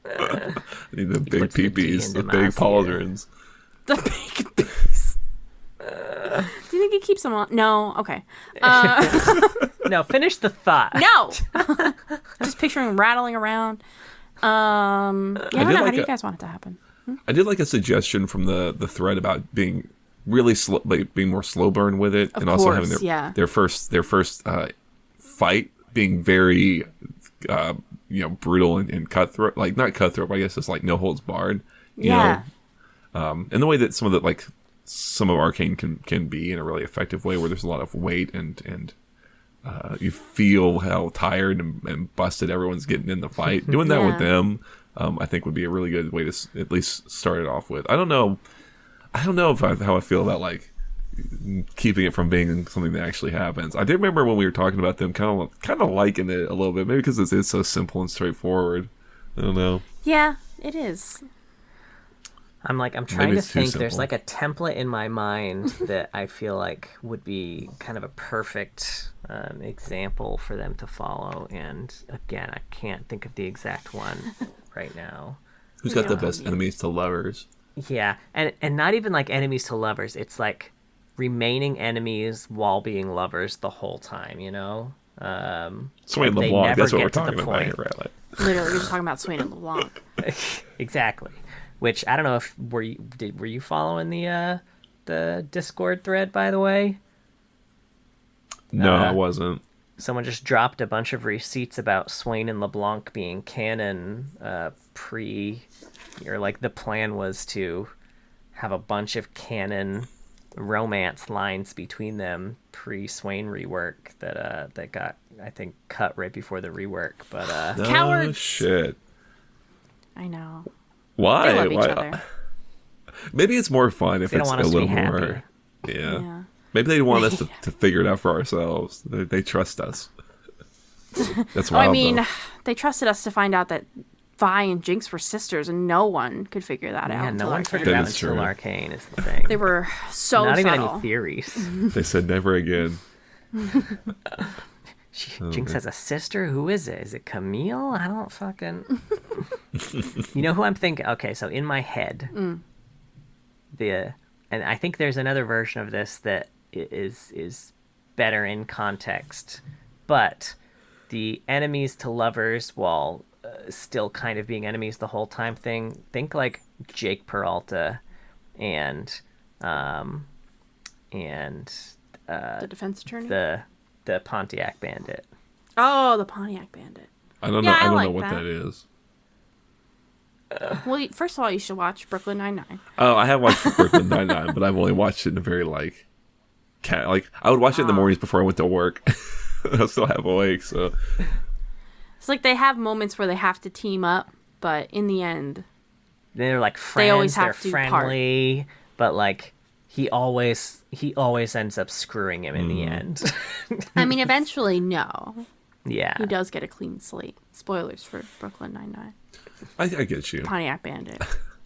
I need the big puts the D peepees, the into big Mouse here. pauldrons. The big bees. Do you think he keeps them on? No. Okay. No, finish the thought. No. Just picturing him rattling around. Yeah, I don't know. How like do you a- guys want it to happen? I did like a suggestion from the thread about being really slow, like being more slow burn with it, Of and also course, having yeah. their first fight being very brutal and cutthroat, like not cutthroat, but I guess it's like no holds barred. You Yeah. know? And the way that some of Arcane can be in a really effective way, where there's a lot of weight and you feel how tired and busted everyone's getting in the fight. Doing that with them I think would be a really good way to at least start it off with. I don't know how I feel about like keeping it from being something that actually happens. I did remember when we were talking about them kind of liking it a little bit, maybe because it is so simple and straightforward. I don't know. Yeah, it is. I'm trying to think. There's like a template in my mind that I feel like would be kind of a perfect example for them to follow. And again, I can't think of the exact one right now. Who's got the best enemies to lovers? Yeah, and not even like enemies to lovers. It's like remaining enemies while being lovers the whole time, you know? Swain LeBlanc, that's what we're talking about here, right? Like. Literally, we're just talking about Swain and LeBlanc. Exactly. Which, I don't know if, were you following the Discord thread, by the way? No, I wasn't. Someone just dropped a bunch of receipts about Swain and LeBlanc being canon or like the plan was to have a bunch of canon romance lines between them pre-Swain rework that got, I think, cut right before the rework. But cowards. Shit. I know. Why? They love each other. Maybe it's more fun if they it's don't want a us to little be happy. more. Yeah. Maybe they want us to figure it out for ourselves. They trust us. That's wild. I mean, they trusted us to find out that Vi and Jinx were sisters, and no one could figure that out. Yeah, no one figured That out is until true. Arcane is the thing. They were so Not even subtle. any theories. They said never again. Jinx has a sister? Who is it? Is it Camille? I don't fucking... You know who I'm thinking? Okay, so in my head, and I think there's another version of this that is better in context, but the enemies to lovers while still kind of being enemies the whole time thing, think like Jake Peralta and The defense attorney? the Pontiac Bandit. Oh, the Pontiac Bandit. I don't Yeah, know. I don't like know what that. that is. Well, first of all, you should watch Brooklyn Nine-Nine. Oh, I have watched Brooklyn Nine-Nine, but I've only watched it in a very I would watch it in the mornings before I went to work. I still have awake, so It's like they have moments where they have to team up, but in the end, They're like friends. They always They're have to friendly, but like he always ends up screwing him in the end. I mean, eventually, no. Yeah. He does get a clean slate. Spoilers for Brooklyn Nine-Nine. I get you. Pontiac Bandit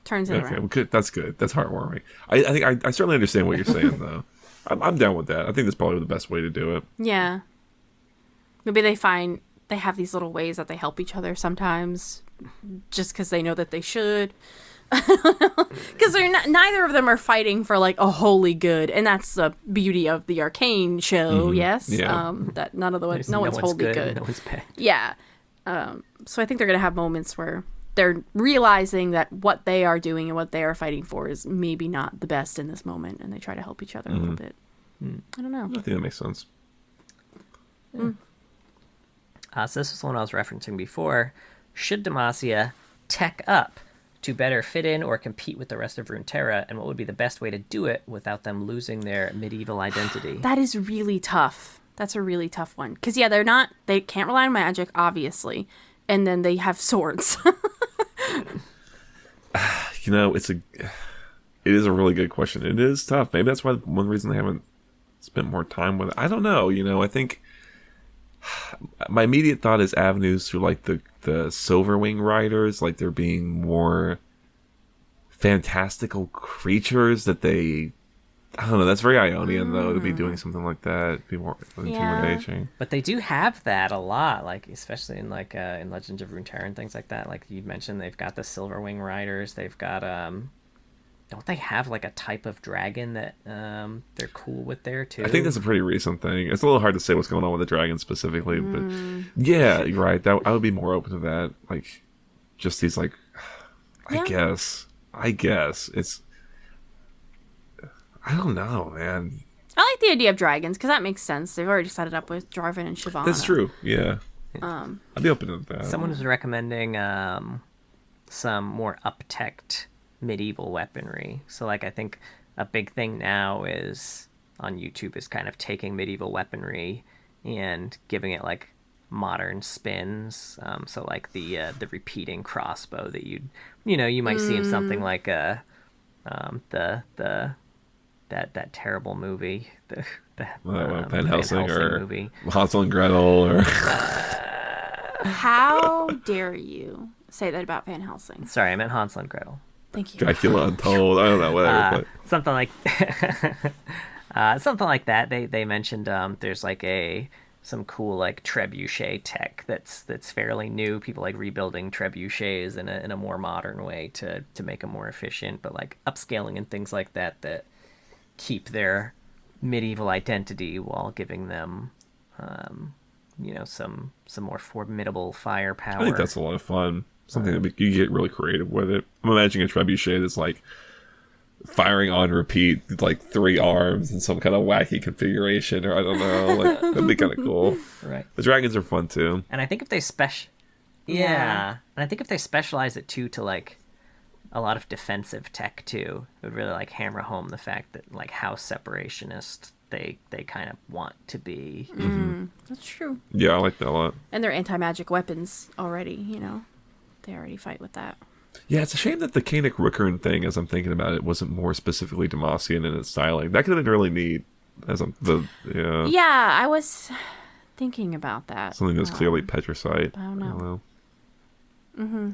turns it Okay, around. well, good. That's good. That's heartwarming. I think I certainly understand what you're saying, though. I'm down with that. I think that's probably the best way to do it. Yeah. Maybe they have these little ways that they help each other sometimes, just because they know that they should. Because neither of them are fighting for like a holy good, and that's the beauty of the Arcane show. Yes, Yeah. that no one's one's wholly good. No one's bad. Yeah. So I think they're gonna have moments where they're realizing that what they are doing and what they are fighting for is maybe not the best in this moment, and they try to help each other a little bit. I don't know. I think that makes sense. So this was the one I was referencing before. Should Demacia tech up to better fit in or compete with the rest of Runeterra, and what would be the best way to do it without them losing their medieval identity? That is really tough. That's a really tough one. Because, yeah, they can't rely on magic, obviously. And then they have swords. You know, it is a really good question. It is tough. Maybe that's why one reason they haven't spent more time with it. I don't know. You know, I think my immediate thought is avenues through like the Silverwing riders, like there being more fantastical creatures that they. I don't know. That's very Ionian, though, to be doing something like that. Be more intimidating. But they do have that a lot, like especially in like in Legends of Runeterra and things like that. Like you mentioned, they've got the Silverwing Riders. They've got don't they have like a type of dragon that they're cool with there too? I think that's a pretty recent thing. It's a little hard to say what's going on with the dragon specifically, but yeah, you're right. I would be more open to that. Like, just these like, I guess it's. I don't know, man. I like the idea of dragons, because that makes sense. They've already set it up with Jarvan and Shyvana. That's true. Yeah. I'd be open to that. Someone was recommending some more up-teched medieval weaponry. So, like, I think a big thing now is on YouTube is kind of taking medieval weaponry and giving it like modern spins. So like the repeating crossbow that you might see in something like that terrible movie, the Van Helsing or movie. Hansel and Gretel or How dare you say that about Van Helsing? Sorry, I meant Hansel and Gretel. Thank you. Dracula Untold. I don't know, whatever. Something like something like that. They mentioned there's like some cool like trebuchet tech that's fairly new. People like rebuilding trebuchets in a more modern way to make them more efficient, but like upscaling and things like that keep their medieval identity while giving them some more formidable firepower. I think that's a lot of fun. Something that you get really creative with it. I'm imagining a trebuchet that's like firing on repeat, like 3 arms in some kind of wacky configuration, or I don't know. Like that'd be kind of cool. Right. The dragons are fun too. And I think if they and I think if they specialize it too to like a lot of defensive tech too, it would really like hammer home the fact that like how separationist they kind of want to be. That's true. Yeah, I like that a lot. And they're anti-magic weapons already, They already fight with that. Yeah, it's a shame that the Cainic Rookern thing, as I'm thinking about it, wasn't more specifically Demacian in its styling. That could have been really neat. Yeah, I was thinking about that. Something that's clearly Petricite. I don't know. Mm-hmm.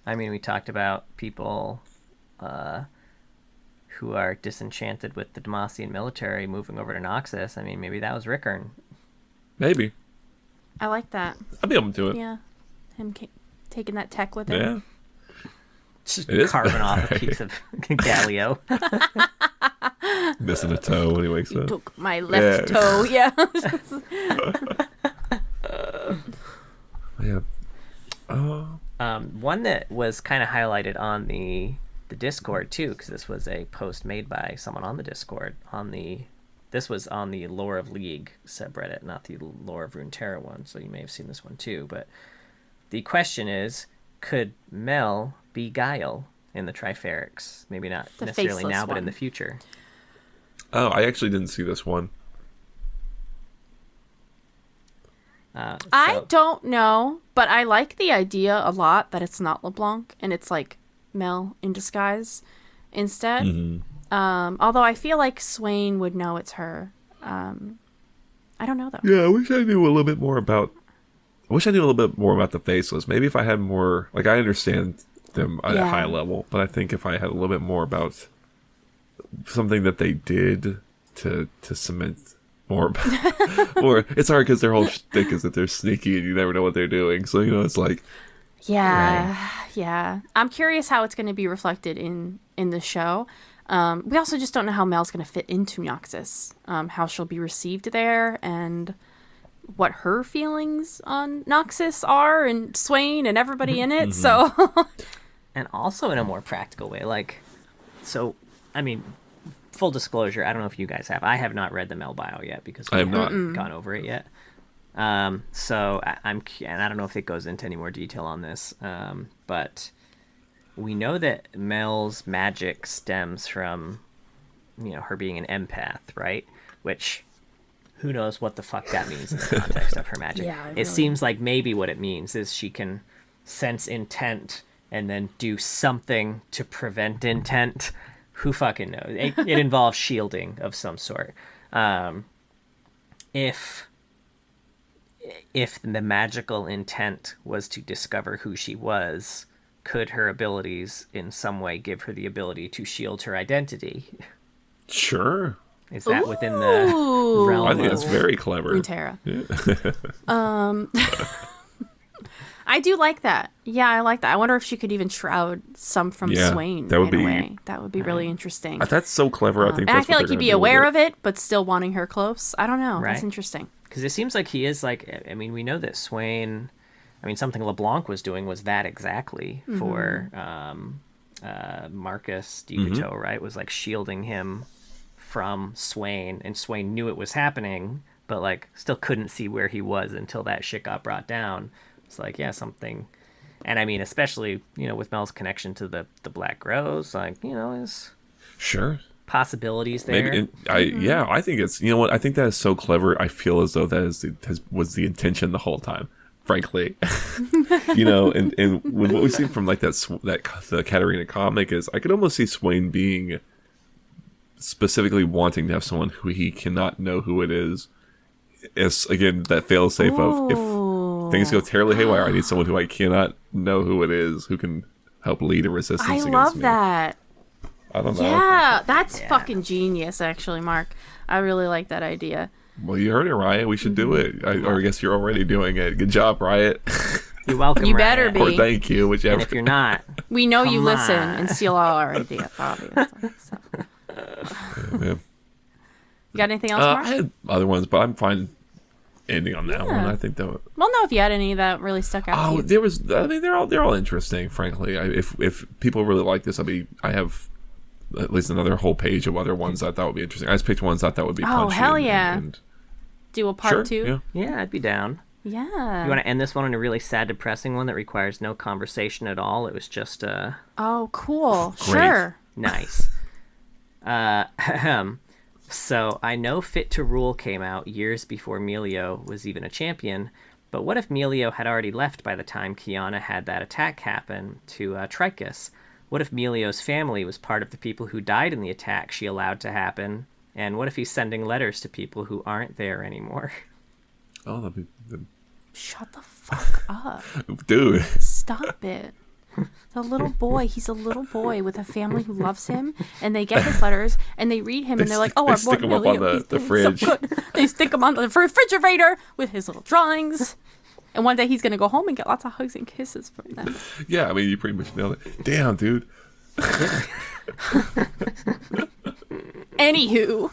I mean, we talked about people who are disenchanted with the Demacian military moving over to Noxus. I mean, maybe that was Rickern. Maybe. I like that. I'd be able to do it. Yeah. Him taking that tech with him. Yeah. Just carving off a piece of Galileo. Missing a toe when he wakes up. Took my left toe. Yeah. Yeah. One that was kind of highlighted on the Discord too, because this was a post made by someone on the Discord. This was on the Lore of League subreddit, not the Lore of Runeterra one. So you may have seen this one too. But the question is, could Mel be Guile in the Triferix? Maybe not the necessarily now, one. but in the future. Oh, I actually didn't see this one. I don't know, but I like the idea a lot that it's not LeBlanc and it's like Mel in disguise instead. Mm-hmm. Although I feel like Swain would know it's her. I don't know though. Yeah, I wish I knew a little bit more about the Faceless. Maybe if I had more, like I understand them at a high level, but I think if I had a little bit more about something that they did to cement more about, or it's hard because their whole shtick is that they're sneaky and you never know what they're doing. So it's like, yeah. I'm curious how it's going to be reflected in the show. We also just don't know how Mel's going to fit into Noxus, how she'll be received there, and what her feelings on Noxus are, and Swain and everybody in it. So, and also in a more practical way, I mean, full disclosure, I don't know if you guys have. I have not read the Mel bio yet because we haven't gone over it yet. So and I don't know if it goes into any more detail on this, but we know that Mel's magic stems from, her being an empath, right? Which, who knows what the fuck that means in the context of her magic. It seems like maybe what it means is she can sense intent and then do something to prevent intent. Who fucking knows? It involves shielding of some sort. If the magical intent was to discover who she was, could her abilities in some way give her the ability to shield her identity? Sure. Is that within the realm? I think that's very clever. Runeterra. Yeah. I do like that. Yeah, I like that. I wonder if she could even shroud some from Swain that would in be, a way. That would be really interesting. That's so clever. I think and that's I feel what like they're he'd be gonna do aware with of it, but still wanting her close. I don't know. Right. That's interesting. Because it seems like he is like, I mean, we know that Swain, something LeBlanc was doing was that exactly for Marcus Dicato, right? Was like shielding him from Swain, and Swain knew it was happening, but like still couldn't see where he was until that shit got brought down. It's like, something. And I mean, especially, with Mel's connection to the Black Rose, like, is Sure. possibilities there. Maybe I think it's, you know what, I think that is so clever. I feel as though that was the intention the whole time, frankly. You know, and with what we've seen from like the Katarina comic is, I could almost see Swain being specifically wanting to have someone who he cannot know who it is. As again, that fail safe of, if things go terribly haywire, I need someone who I cannot know who it is, who can help lead a resistance against me. I love that. I don't know. Yeah, that's fucking genius, actually, Mark. I really like that idea. Well, you heard it, Riot. We should do it. Or I guess you're already doing it. Good job, Riot. You're welcome, You Riot. better be. Or thank you, whichever. And if you're not, We know you Come listen on. and steal all our ideas, obviously. So. Yeah. You got anything else, Mark? I had other ones, but I'm fine ending on that one. I think that. Well, no, if you had any that really stuck out to you. There was. I mean, they're all interesting. Frankly, if people really like this, I have at least another whole page of other ones that I thought would be interesting. I just picked ones that would be. Oh, punchy hell and- yeah. and- Do a part sure, 2? Yeah. I'd be down. Yeah. You want to end this one on a really sad, depressing one that requires no conversation at all? It was just Oh, cool. Great. Sure. nice. So I know Fit to Rule came out years before Melio was even a champion, but what if Melio had already left by the time Kiana had that attack happen to Trichus? What if Melio's family was part of the people who died in the attack she allowed to happen? And what if he's sending letters to people who aren't there anymore? Oh, Shut the fuck up. dude. Stop it. The little boy, he's a little boy with a family who loves him, and they get his letters, and they read him, and they're like, oh, they our boy stick him up on Melio, the he's doing so fridge. good. They stick him on the refrigerator with his little drawings, and one day he's going to go home and get lots of hugs and kisses from them. Yeah, I mean, you pretty much nailed it. Damn, dude. Anywho,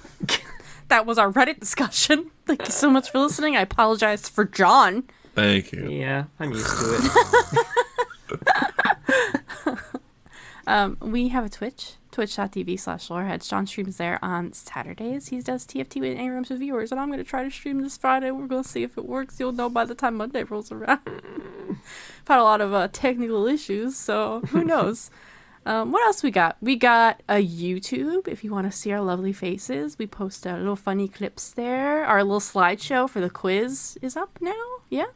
that was our Reddit discussion. Thank you so much for listening. I apologize for John. Thank you. Yeah, I'm used to it. We have a Twitch, twitch.tv/Loreheads. John streams there on Saturdays. He does TFT with A rooms with viewers, and I'm going to try to stream this Friday. We're going to see if it works. You'll know by the time Monday rolls around. I've had a lot of technical issues, so who knows? What else we got? We got a YouTube. If you want to see our lovely faces, we post little funny clips there. Our little slideshow for the quiz is up now. Yeah.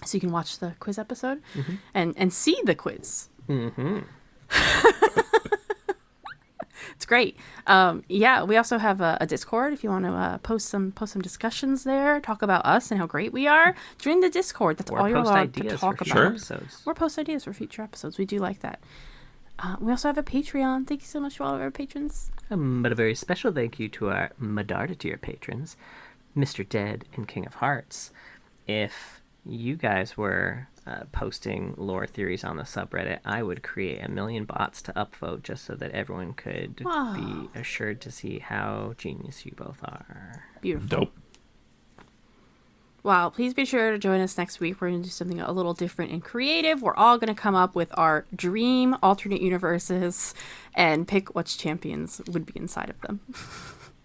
So you can watch the quiz episode and see the quiz. It's great. We also have a Discord. If you want to post some discussions there, talk about us and how great we are. Join the Discord. That's all you're allowed to talk about. Episodes. Or post ideas for future episodes. We do like that. We also have a Patreon. Thank you so much to all of our patrons. But a very special thank you to our Medarda tier patrons, Mr. Dead and King of Hearts. If you guys were posting lore theories on the subreddit, I would create 1 million bots to upvote just so that everyone could be assured to see how genius you both are. Beautiful. Dope. Wow, please be sure to join us next week. We're going to do something a little different and creative. We're all going to come up with our dream alternate universes and pick which champions would be inside of them.